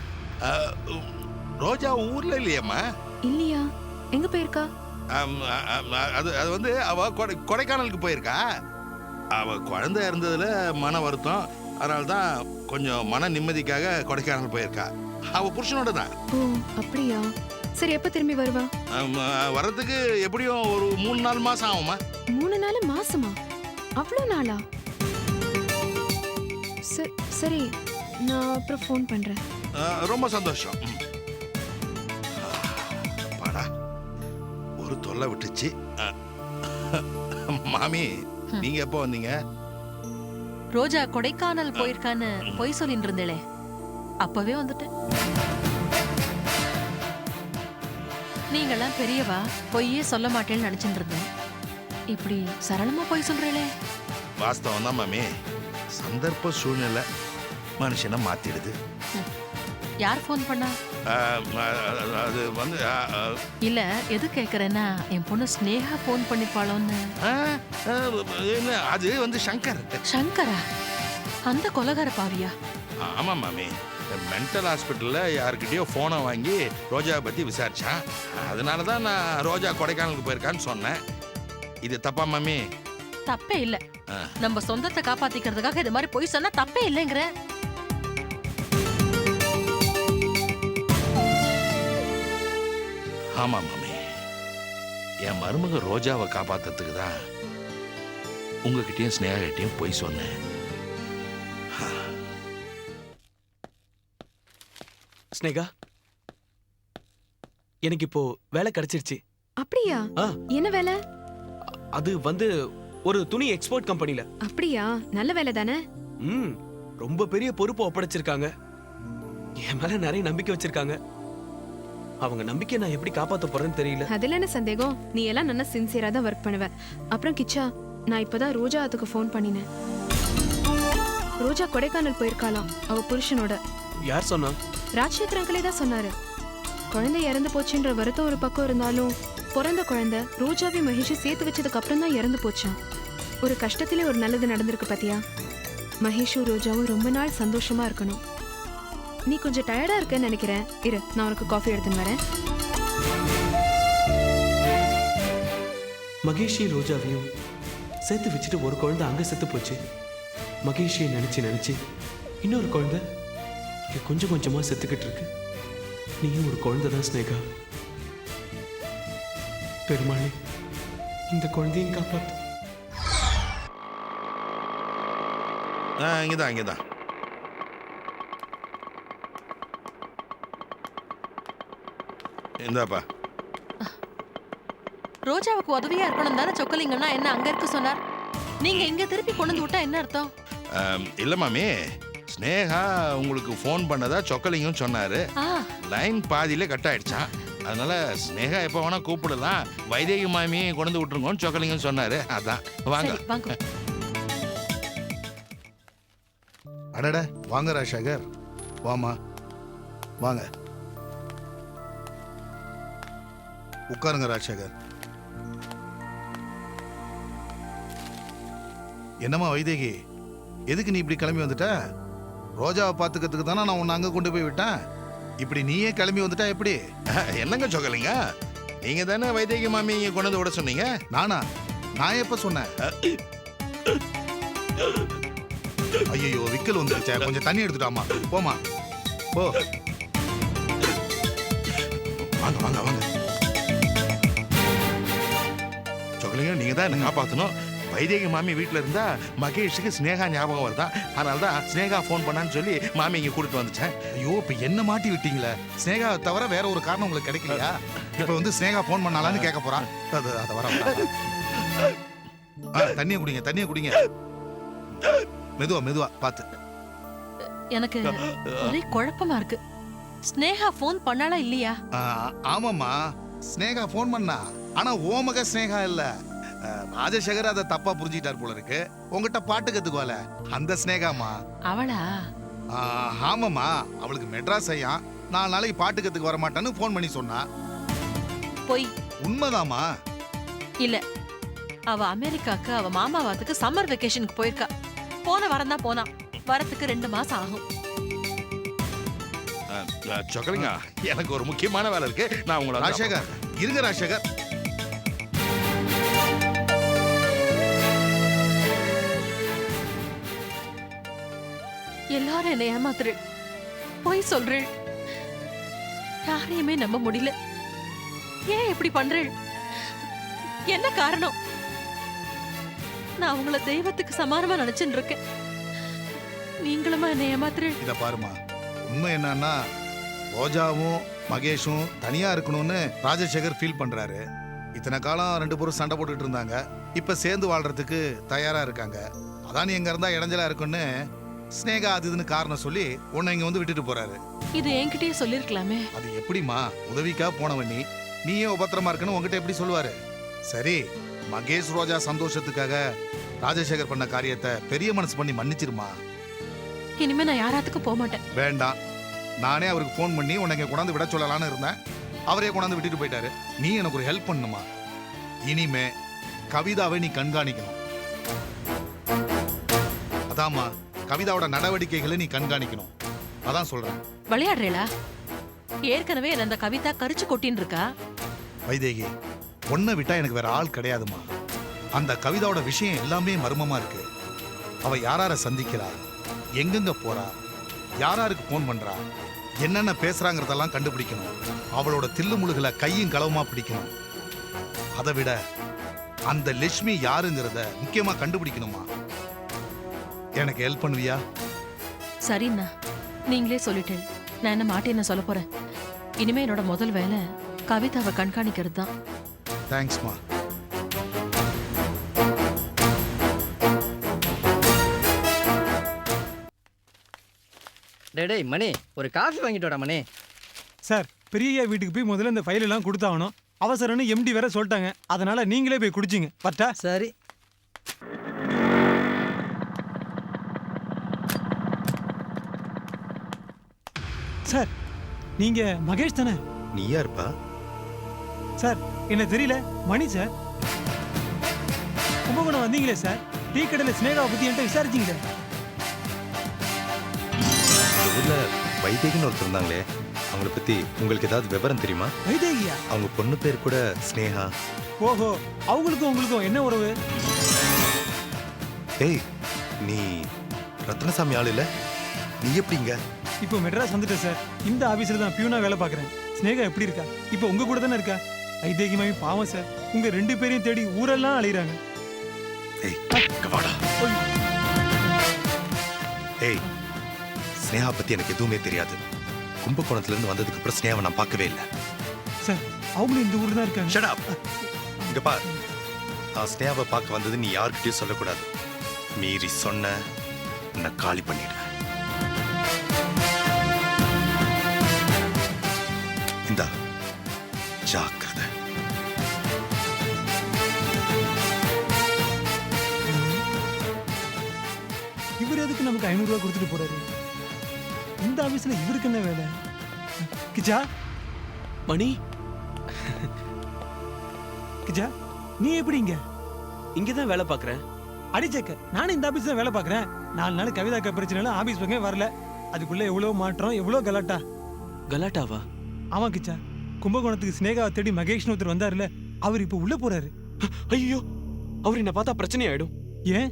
ரோஜா ஊர்ல இல்லையம்மா. இல்லையா? எங்க போயிருக்கா? அது அது வந்து அவ கொடைக்கானலுக்கு போயிருக்கா. அவ குழந்தை இருந்ததுல மன வருத்தம், அதனால தான் கொஞ்சம் மன நிம்மதிக்காக கொடைக்கானல் போயிருக்கா. அவ புருஷனோட தான். ஓ அப்படியா? சரி, எப்ப திரும்பி வருவா? வர்றதுக்கு எப்படியும் ஒரு 3-4 மாசம் ஆகுமா. 3-4 மாசமா? அவ்வளோ நாளா? சரி, நான் அப்புறம் ஃபோன் பண்றேன். ரொம்ப சந்தோஷம். பாடா, ஒரு தொல்லை விட்டுச்சு. மாமி, நீங்க எப்போ வந்தீங்க? ரோஜா கொடைக்கானல் போயிருக்கான்னு பொய் சொல்லிட்டு இருந்தேளே, அப்பவே வந்துட்டேன். நீங்கெல்லாம் பெரியவா, பொய்யே சொல்ல மாட்டேன்னு நினைச்சிட்டு இருந்தேன். இப்படி சரளமா பொய் சொல்றேளே. வாஸ்தவம் தான் மாமி. சந்தர்ப்ப சூழ்நிலை மனுஷனை மாத்திடுது. யார் ஃபோன் பண்ணா? அது வந்து இல்ல, எது கேக்குறேன்னா என் பொண்ணு ஸ்னேகா ஃபோன் பண்ணிப்பாளோன்னு. அது வந்து சங்கர். சங்கரா? அந்த கொலகார பாவியா? ஆமா மாமி. மென்டல் ஹாஸ்பிட்டல்ல யாருக்கிட்டயோ போனை வாங்கி ரோஜாவை பத்தி விசாரிச்சான். அதனாலதான் நான் ரோஜா கொடைக்கானலுக்கு போயிருக்கான்னு சொன்னேன். இது தப்பா மாமி? தப்பே இல்ல. நம்ம சொந்தத்தை காப்பாத்திக்கிறதுக்காக இது மாதிரி பொய் சொன்னா தப்பே இல்லைங்கிற. ஆமா மாமி, என் மருமக ரோஜாவை காப்பாத்துறதுக்கு தான் உங்ககிட்டயும் ஸ்னேகாகிட்டயும் பொய் சொன்னேன். ஸ்னேகா, எனக்கு இப்போ வேலை கிடைச்சிருச்சு. அப்படியா? என்ன வேலை? அது வந்து ஒரு துணி எக்ஸ்போர்ட் கம்பெனில. அப்படியா? நல்ல வேலை தானே? ரொம்ப பெரிய பொறுப்பு ஒப்படைச்சிருக்காங்க. என் மேல நிறைய நம்பிக்கை வச்சிருக்காங்க. அவங்க நம்பிக்கை நான் எப்படி காப்பாத்த போறேன்னு தெரியல. அதுல என்ன சந்தேகம்? நீ எல்லாம் நல்லா சின்சியரா தான் ஒர்க் பண்ணுவ. அப்புறம் கிச்சா, நான் இப்பதான் ரோஜா அதுக்கு ஃபோன் பண்ணினேன். ரோஜா கொடைக்கானல் போயிருக்காளாம் அவ புருஷனோட. யார் சொன்னா? ராஜசேகர் அங்கிளே தான் சொன்னாரு. குழந்தை இறந்து போச்சுன்ற வருத்தம் ஒரு பக்கம் இருந்தாலும், பிறந்த குழந்தை ரோஜாவை மகேஷை சேர்த்து வச்சதுக்கு அப்புறம் தான் இறந்து போச்சான். ஒரு கஷ்டத்திலே ஒரு நல்லது நடந்திருக்கு பாத்தியா? மகேஷும் ரோஜாவும் ரொம்ப நாள் சந்தோஷமா இருக்கணும். நீ கொஞ்சம் டயர்டா இருக்கன்னு நினைக்கிறேன். இரு, நான் உனக்கு காஃபி எடுத்துன்னு வரேன். மகேஷையும் ரோஜாவையும் சேர்த்து வச்சுட்டு ஒரு குழந்தை அங்க செத்து போச்சு. மகேஷியை நினைச்சு இன்னொரு குழந்தை கொஞ்சம் கொஞ்சமா செத்துக்கிட்டு இருக்கு. நீயும் ஒரு குழந்தை தான் ஸ்னேகா. பெருமாளே, இந்த குழந்தையும் காப்பாத்து. இங்கதான். இந்தாப்பா. ரோஜாவுக்கு உதவியா இருக்கணும் தானே சொக்கலிங்கன்னா என்ன அங்க இருக்க சொன்னார்? நீங்க இங்க திருப்பி கொண்டு வந்து விட்டா என்ன அர்த்தம்? இல்ல மாமி, ஸ்னேகா உங்களுக்கு ஃபோன் பண்ணதா சொக்கலிங்கம் சொன்னாரு. லைன் பாதியில கட் ஆயிடுச்சான். அதனால ஸ்னேகா எப்ப வேணா கூப்பிடலாம், வைதேகி மாமி கொண்டு விட்டுருங்கன்னு சொக்கலிங்கம் சொன்னாரு. அதான் வாங்க. அடட, வாங்க ராஜசேகர். வாமா, வாங்க உட்காருங்க ராஜசேகர். என்னம்மா வைதேகி, எதுக்கு நீ இப்படி கிளம்பி வந்துட்ட? ரோஜாவை பார்த்துக்கிறதுக்கு தானே நான் உன்னை அங்கே கொண்டு போய் விட்டேன். இப்படி நீயே கிளம்பி வந்துட்டா எப்படி? என்னங்க சொக்கலிங்க, நீங்க தானே வைதேகி மாமி இங்க கொண்டு வந்து விட சொன்னீங்க. நானா? நான் எப்ப சொன்னேன்? ஐயோ, விக்கல் வந்துருச்சே. கொஞ்சம் தண்ணி எடுத்துட்டாமா. போமா, போ. வாங்க வாங்க வாங்க. சொக்கலிங்க, நீங்க தான் என்ன காப்பாத்தணும். வைதேகி மாமி வீட்டுல இருந்தா மகேஷுக்கு ஸ்னேகா ஞாபகம் வருதா, அதனாலதான் ஸ்னேகா போன் பண்ணான்னு சொல்லி மாமி இங்க கூட்டிட்டு வந்துச்சேன். ஐயோ, இப்ப என்ன மாட்டி விட்டீங்களே. ஸ்னேகா தவிர வேற ஒரு காரணம் உங்களுக்கு கிடைக்கலையா? இப்ப வந்து ஸ்னேகா போன் பண்ணாலான்னு கேட்க போறான். அதை வர தண்ணியை குடிங்க. மெதுவா பார்த்து. எனக்கு ஒரே குழப்பமா இருக்கு. ஸ்னேகா போன் பண்ணாலா இல்லையா? ஆமாம்மா, ஸ்னேகா போன் பண்ணா. ஆனா ஓ மக ஸ்னேகா இல்ல. ராஜசேகர் அதை தப்பா புரிஞ்சுக்கிட்டார் போல இருக்கு. உங்ககிட்ட பாட்டு கத்துக்குவால அந்த ஸ்னேகாமா. அவளா? ஆமாம்மா, அவளுக்கு மெட்ராஸ் ஐயா 4 நாளைக்கு பாட்டு கத்துக்கு வர மாட்டான்னு போன் பண்ணி சொன்னா. போய். உண்மைதாமா? இல்ல, அவ அமெரிக்காக்கு அவ மாமாவாத்துக்கு சம்மர் வெக்கேஷனுக்கு போயிருக்கா. போன வாரம் தான் போனா. வரத்துக்கு 2 மாசம் ஆகும். சொக்கலிங்க எனக்கு ஒரு முக்கியமான வேலை இருக்கு நான் உங்களை வந்து ராஜசேகர் இருங்க ராஜசேகர். எல்லாரும் என்னை ஏமாத்துரு, போய் சொல்றேன். யாரையுமே நம்ப முடியல. ஏன் இப்படி பண்றேன்? என்ன காரணம்? நான் உங்களை தெய்வத்துக்கு சமானமா நினைச்சுட்டு இருக்கேன். நீங்களுமா என்னை ஏமாத்துறேன்? இத பாருமா, உண்மை என்னன்னா ரோஜாவும் மகேஷும் தனியா இருக்கணும்னு ராஜசேகர் ஃபீல் பண்றாரு. இத்தனை காலம் ரெண்டு பேரும் சண்டை போட்டுட்டு இருந்தாங்க, இப்ப சேர்ந்து வாழ்றதுக்கு தயாரா இருக்காங்க. அதான் நீ எங்க இருந்தா இடைஞ்சலா இருக்குன்னு ஸ்னேகா அது இதுன்னு காரணம் சொல்லி உன்னை இங்க வந்து விட்டுட்டு போறாரு. இது என்கிட்டயே சொல்லிருக்கலாமே. அது எப்படிமா, உதவிக்கா போனவன் நீயே உபத்திரமா இருக்குன்னு உங்ககிட்ட எப்படி சொல்லுவாரு? சரி, மகேஷ் ரோஜா சந்தோஷத்துக்காக ராஜசேகர் பண்ண காரியத்தை பெரிய மனசு பண்ணி மன்னிச்சிருமா. இனிமே நான் யாராத்துக்கும் போக மாட்டேன். வேண்டாம், நானே அவருக்கு ஃபோன் பண்ணி உன்னை இங்க கொண்டாந்து விட சொல்லலான்னு இருந்தேன். அவரே கொண்டாந்து விட்டுட்டு போயிட்டாரு. நீ எனக்கு ஒரு ஹெல்ப் பண்ணுமா. இனிமே கவிதாவை நீ கண்காணிக்கணும். அதாம்மா, கவிதாவோட நடவடிக்கைகளை நீ கண்காணிக்கணும். அதான் சொல்றேன். விளையாடுறீங்களா? ஏற்கனவே என்ன அந்த கவிதா கரிச்சு கொட்டின்னு இருக்கா. வைதேகி, பொண்ணை விட்டா எனக்கு வேற ஆள் கிடையாதுமா. அந்த கவிதாவோட விஷயம் எல்லாமே மர்மமா இருக்கு. அவ யாரார சந்திக்கிறா, எங்கெங்க போறா, யாராருக்கு போன் பண்றா, என்னென்ன பேசுறாங்கிறதெல்லாம் கண்டுபிடிக்கணும். அவளோட தில்லு முழுகளை கையும் களவுமா பிடிக்கணும். அதை விட அந்த லட்சுமி யாருங்கிறத முக்கியமா கண்டுபிடிக்கணுமா. எனக்கு ஹெல்ப் பண்ணுவியா? சரிண்ணா, நீங்களே சொல்லிட்டேன். நான் என்ன மாட்டேன்னு சொல்ல போறேன். இனிமே என்னோட முதல் வேலை கவிதாவை கண்காணிக்கிறது தான். தேங்க்ஸ்மா. டேய் மணி, ஒரு காஃபி வாங்கிட்டு வாடா மணி. சார், பெரிய வீட்டுக்கு போய் முதல்ல இந்த ஃபைல் எல்லாம் கொடுத்தாகணும். அவசரம்னு எம்டி வேற சொல்லிட்டாங்க. அதனால நீங்களே போய் குடிச்சிங்க. பட்டா? சரி. சார், நீங்க மகேஷ் தானே? நீ யாருப்பா? சார், என்ன தெரியல. மணி சார். கும்பகோணம் வந்தீங்களே சார், டீ கடையில் ஸ்னேகாவை பத்தி என்கிட்ட விசாரிச்சீங்களே. இந்த ஊர்ல வைதேகின்னு ஒருத்தர் இருந்தாங்களே, அவங்கள பத்தி உங்களுக்கு ஏதாவது விவரம் தெரியுமா? வைதேகியா? அவங்க பொண்ணு பேர் கூட ஸ்னேகா. ஓஹோ, அவங்களுக்கும் உங்களுக்கும் என்ன உறவு? ஏய், நீ ரத்னசாமி ஆள் இல்ல? நீ எப்படிங்க? இப்போ மெட்ராஸ் வந்துட்டேன் சார். இந்த ஆபீஸ்ல தான் பியூனா வேலை பார்க்குறேன். ஸ்னேகா எப்படி இருக்கா? இப்போ உங்க கூட தானே இருக்கா? வைதேகி மாமி பாவம் சார், உங்க ரெண்டு பேரையும் தேடி ஊரெல்லாம் அலையிறாங்க. ஏய், வாடா. ஏய், ஸ்னேகா பத்தி எனக்கு எதுவுமே தெரியாது. கும்பகோணத்துல இருந்து வந்ததுக்கு அப்புறம் ஸ்னேகாவை நான் பார்க்கவே இல்லை. சார், அவங்களும் இந்த ஊர்ல தான் இருக்காங்க. Shut up. இங்க பார், நான் ஸ்னேகாவை பார்க்க வந்தது நீ யார்கிட்டயும் சொல்லக்கூடாது. மீறி சொன்ன உன்னை காலி பண்ணிடுவேன். இந்தா, ஜாக்கிரதை. இவர் எதுக்கு நமக்கு 500 ரூபாய் கொடுத்துட்டு போறாரு? இந்த ஆபீஸ்ல இவருக்கு என்ன வேலை? கிஜா, மணி, கிஜா, நீ எப்படி இங்க? இங்கதான் வேலை பாக்குறேன். அடிச்சேக்க, நானும் இந்த ஆபீஸ் தான் வேலை பார்க்கறேன். 4 நாள் கவிதாக்க பிரச்சனை ஆபீஸ் பக்கம் வரல. அதுக்குள்ள எவ்வளவு மாற்றம், எவ்வளவு கலாட்டா. கலாட்டாவா? ஆமா கிச்சா, கும்பகோணத்துக்கு ஸ்னேகாவை தேடி மகேஷ்னு ஒருத்தர் வந்தாருல, அவர் இப்ப உள்ள போறாரு. ஐயோ, அவர் என்ன பார்த்தா பிரச்சனை ஆயிடும். ஏன்?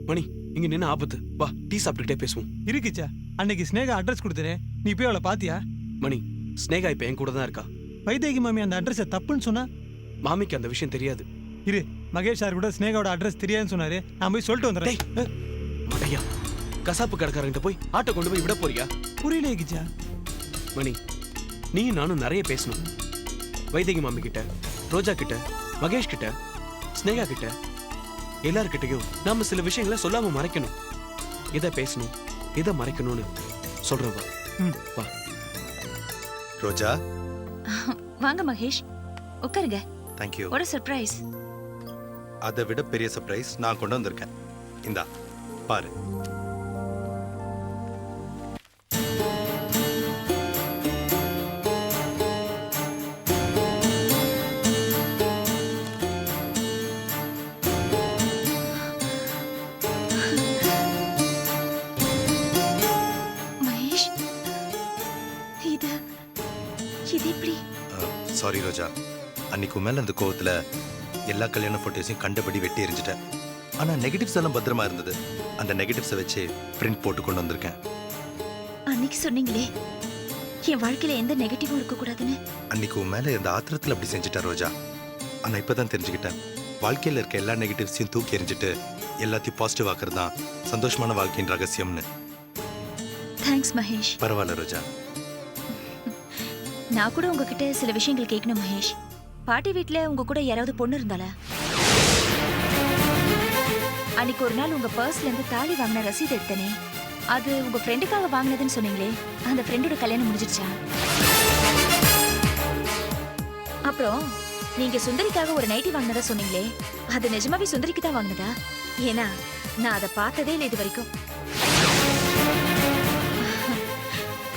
மணி, இங்க நின்னு ஆபத்து. வா, டீ சாப்பிட்டுக்கிட்டே பேசுவோம். இருக்குச்சா, அன்னைக்கு ஸ்னேகா அட்ரஸ் கொடுத்தனே, நீ போய் அவளை பாத்தியா? மணி, ஸ்னேகா இப்ப என் கூட தான் இருக்கா. வைதேகி மாமி அந்த அட்ரஸை தப்புன்னு சொன்னா? மாமிக்கு அந்த விஷயம் தெரியாது. இரு, மகேஷ் சார் கூட ஸ்னேகாவோட அட்ரஸ் தெரியாதுன்னு சொன்னாரு. நான் போய் சொல்லிட்டு வந்துடுறேன். மடையா, கசாப்பு கடைக்காரங்கிட்ட போய் ஆட்டோ கொண்டு போய் விட போறியா? புரியல கிச்சா. மணி, நீயும் நானும் நிறைய பேசணும். வைதேகி மாமி கிட்ட, ரோஜா கிட்ட, மகேஷ் கிட்ட, ஸ்னேகா கிட்ட, எல்லார்கிட்டையும் நாம சில விஷயங்களை சொல்லாம மறைக்கணும். எதை பேசணும், எதை மறைக்கணும்னு சொல்றேன். வா. ரோஜா, வாங்க மகேஷ், உட்காருங்க. தேங்க்யூ. ஒரு சர்ப்ரைஸ். அதை விட பெரிய சர்ப்ரைஸ் நான் கொண்டு வந்திருக்கேன். இந்தா பாரு. மகேஷ், இது சாரி ரோஜா, அன்னைக்கு உன் மேல அந்த கோவத்துல எல்லா கல்யாண போட்டோஸையும் கண்டபடி வெட்டி எரிஞ்சிட்டேன். ஆனா நெகட்டிவ்ஸ் எல்லாம் பத்திரமா இருந்தது. அந்த நெகட்டிவ்ஸை வச்சு பிரிண்ட் போட்டு கொண்டு வந்திருக்கேன். அன்னைக்கு சொன்னீங்களே என் வாழ்க்கையில எந்த நெகட்டிவும் இருக்க கூடாதுன்னு. அன்னைக்கு உன் மேல இந்த ஆத்திரத்துல அப்படி செஞ்சுட்டேன் ரோஜா. ஆனா இப்பதான் தெரிஞ்சுக்கிட்டேன், வாழ்க்கையில இருக்க எல்லா நெகட்டிவ்ஸையும் தூக்கி எறிஞ்சிட்டு எல்லாத்தையும் பாசிட்டிவ் ஆக்குறது தான் சந்தோஷமான வாழ்க்கையின் ரகசியம்னு. தேங்க்ஸ் மகேஷ். பரவாயில்ல ரோஜா. நான் கூட உங்ககிட்ட சில விஷயங்கள் கேட்கணும் மகேஷ். பாட்டி வீட்ல உங்க கூட யாராவது பொண்ணு இருந்தாளா? அன்னைக்கு ஒரு நாள் உங்க பர்ஸ்ல இருந்து தாலி வாங்கின ரசீது எடுத்தனே, அது உங்க ஃப்ரெண்டுக்காக வாங்கினதுன்னு சொன்னீங்களே, அந்த ஃப்ரெண்டோட கல்யாணம் முடிஞ்சிருச்சா? அப்புறம் நீங்க சுந்தரிக்காக ஒரு நைட்டி வாங்கினதா சொன்னீங்களே, அது நிஜமாவே சுந்தரிக்கு தான் வாங்கினதா? ஏன்னா நான் அதை பார்த்ததே இல்லை இது வரைக்கும்.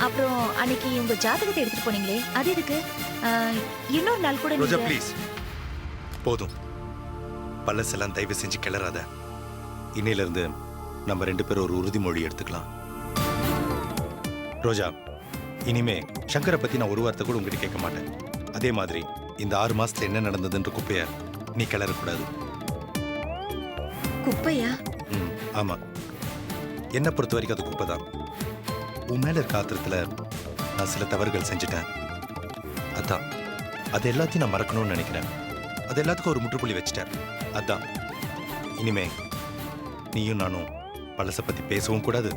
அப்புறம் அன்னைக்கு உங்க ஜாதகத்தை எடுத்துட்டு போனீங்களே, அது எதுக்கு? இன்னொரு நாள் கூட ரோஜா நீங்க- ப்ளீஸ் போதும். பழசெல்லாம் தயவு செஞ்சு கிளறாத. இன்னையில இருந்து நம்ம 2 பேரும் ஒரு உறுதிமொழி எடுத்துக்கலாம். ரோஜா, இனிமே சங்கரை பத்தி நான் ஒரு வார்த்தை கூட உங்ககிட்ட கேட்க மாட்டேன். அதே மாதிரி இந்த 6 மாசத்துல என்ன நடந்ததுன்ற குப்பைய நீ கிளறக்கூடாது. குப்பையா? ஆமா, என்னை பொறுத்த வரைக்கும் அது குப்பை தான். உன் மேல இருக்க ஆத்திரத்துல நான் சில தவறுகள் செஞ்சுட்டேன். அதான் அது எல்லாத்தையும் நான் மறக்கணும்னு நினைக்கிறேன். அது எல்லாத்துக்கும் ஒரு முற்றுப்புள்ளி வச்சுட்டேன். அதான் இனிமே நீயும் நானும் பழசை பத்தி பேசவும் கூடாது,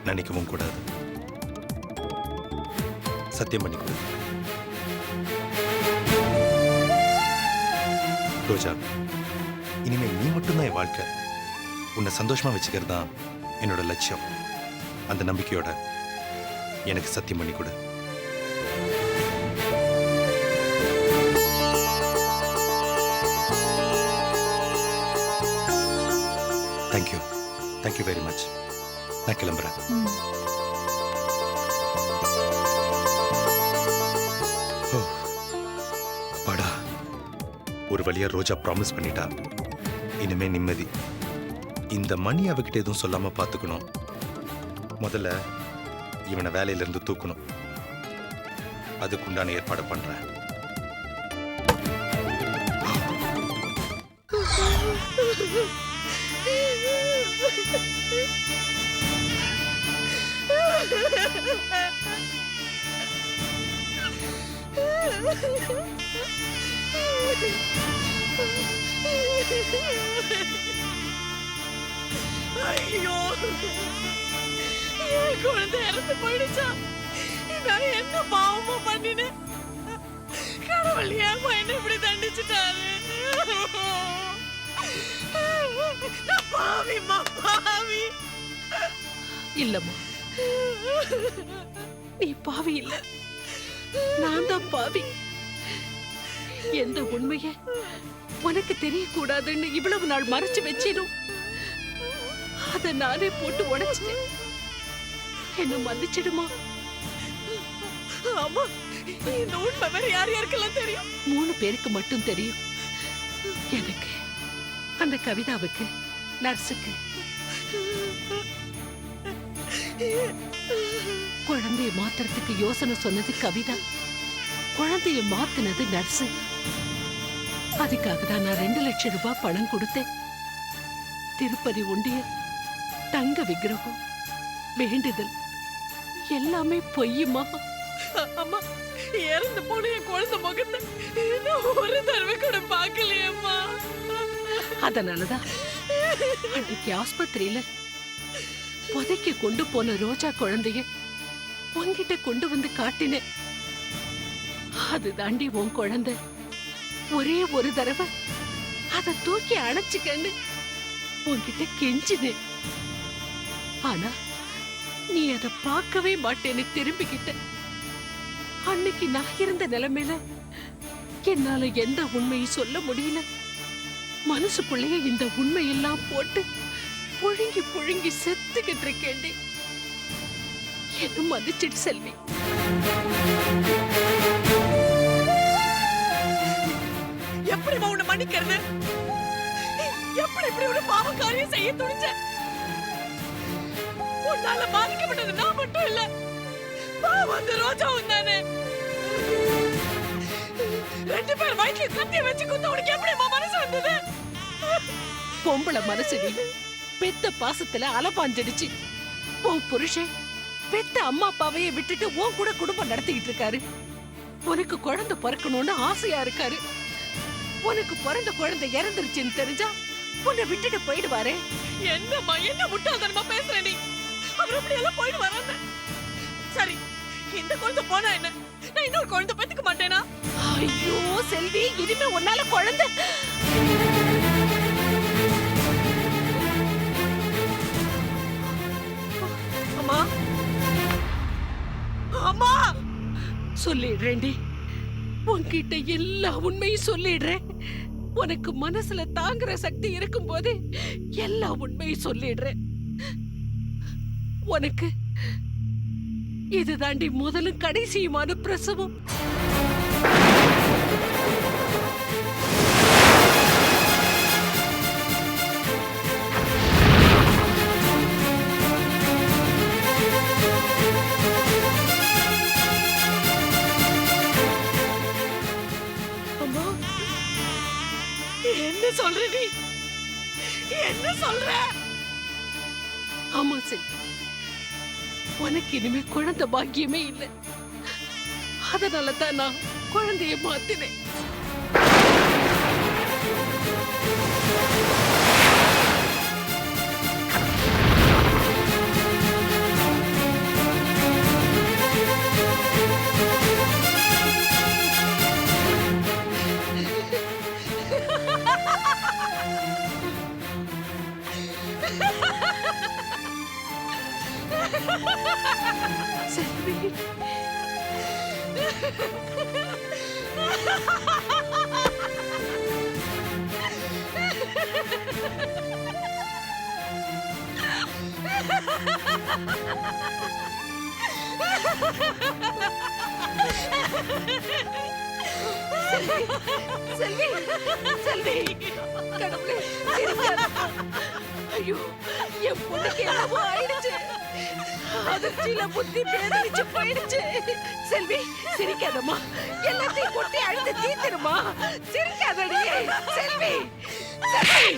நினைக்கவும் கூடாது. சத்தியம் பண்ணி கொடு ரோஜா. இனிமே நீ மட்டும்தான் என் வாழ்க்கை. உன்னை சந்தோஷமா வச்சுக்கிறது தான் என்னோட லட்சியம். அந்த நம்பிக்கையோட எனக்கு சத்தியம் பண்ணி கொடு. Thank you, thank you very much. நான் கிளம்புறேன். அப்பாடா, ஒரு வழியா ரோஜா ப்ராமிஸ் பண்ணிட்டா. இனிமே நிம்மதி. இந்த மணி அவகிட்ட எதுவும் சொல்லாம பாத்துக்கணும். முதல்ல இவனை வேலையில இருந்து தூக்கணும். அதுக்குண்டான ஏற்பாடு பண்றேன். ஐயோ, என் குழந்தை இறந்து போயிடுச்சா? நான் என்ன பாவமா பண்ணினேன்? கடவுள் ஏமா என்ன இப்படி தண்டிச்சுட்டாரு? நான் பாவிமா, பாவி. இல்லம்மா, நீ பாவி இல்ல, நான் தான் பாவி. எந்த உண்மைய உனக்கு தெரியக்கூடாதுன்னு இவ்வளவு நாள் மறைச்சு வச்சிடும், அத நானே போட்டு உடைச்சிட்டேன். என்ன மன்னிச்சிடுமா? ஆமா, இந்த உண்மை வேற யார் யாருக்கெல்லாம் தெரியும்? 3 பேருக்கு மட்டும் தெரியும். எனக்கு, அந்த கவிதாவுக்கு, நர்ஸுக்கு. குழந்தைய மாத்துறதுக்கு யோசனை சொன்னது கவிதா, குழந்தைய மாத்துனது நர்ஸு. அதுக்காக தான் நான் 2 லட்சம் ரூபாய் பணம் கொடுத்தேன். திருப்பதி ஒண்டிய தங்க விக்கிரகம், வேண்டுதல் எல்லாமே பொய்யுமா? அம்மா, இறந்து போன என் குழந்தை முகத்தை ஒரு தடவை கூட பார்க்கலையம்மா. அதனாலதான் அன்னைக்கு ஆஸ்பத்திரியில புதைக்க கொண்டு போன ரோஜா குழந்தைய உன்கிட்ட கொண்டு வந்து காட்டினேன். அது தாண்டி உன் குழந்தை. ஒரே ஒரு தடவை அதை தூக்கி அணைச்சுக்கன்னு உன்கிட்ட கெஞ்சினேன். ஆனா நீ அதை பார்க்கவே மாட்டேன்னு திரும்பிக்கிட்ட. அன்னைக்கு நான் இருந்த நிலைமையில என்னால எந்த உண்மையும் சொல்ல முடியல. மனசுக்குள்ளேயே இந்த உண்மையெல்லாம் போட்டு புழுங்கி புழுங்கி செத்துக்கிட்டு இருக்கேண்டி. என்ன மதிச்சிடு செல்வி. எப்படி உன்னை மன்னிக்கிறது? எப்படி இப்படி ஒரு பாவ காரியம் செய்ய துணிஞ்ச? உன்னால பாதிக்கப்பட்டது நான் மட்டும் இல்ல, பாவம் அந்த ரோஜாவும் தானே. கழுத்துல கத்திய வச்சு குத்த உனக்கு எப்படிமா மனசு வந்தது? பொம்பளை மனசு நீ பெத்த பாசத்துல அலப்பாஞ்சடிச்சு உன் புருஷன் பெத்த அம்மா அப்பாவையே விட்டுட்டு உன் கூட குடும்பம் நடத்திக்கிட்டு இருக்காரு. உனக்கு குழந்தை பிறக்கணும்னு ஆசையா இருக்காரு. உனக்கு பிறந்த குழந்தை இறந்துருச்சுன்னு தெரிஞ்சா உன்னை விட்டுட்டு போயிடுவாரே. என்னம்மா என்ன முட்டாள்தனமா பேசுற நீ? அவர் அப்படி எல்லாம் போயிடுவாரா? சரி, இந்த குழந்தை போனா என்ன? நான் இன்னொரு குழந்தை பெத்துக்க மாட்டேனா? ஐயோ செல்வி, இனிமே உன்னால குழந்தை அம்மா அம்மா சொல்லிடுறேன்டி. உன்கிட்ட எல்லா உண்மையும் சொல்லிடுறேன். உனக்கு மனசுல தாங்குற சக்தி இருக்கும் போது எல்லா உண்மையும் சொல்லிடுறேன். உனக்கு இதுதாண்டி முதலும் கடைசியுமான பிரசவம். அம்மா, என்ன சொல்ற நீ? என்ன சொல்ற? ஆமா சரி, உனக்கு இனிமே குழந்தை பாக்கியமே இல்லை. அதனாலதான் நான் குழந்தைய மாத்தினேன். செல்வி, செல்வி, செல்வி, கடவுளே, ஐயோ, என் பொண்ணுக்கு என்னவோ ஆயிடுச்சு. அதிர்ச்சியில புத்தி பேதலிச்சு போயிடுச்சு. செல்வி, சிரிக்காதம்மா. எல்லாத்தையும் கொட்டி அழுது தீர்த்துடுமா. சிரிக்காதடி செல்வி. செல்வி,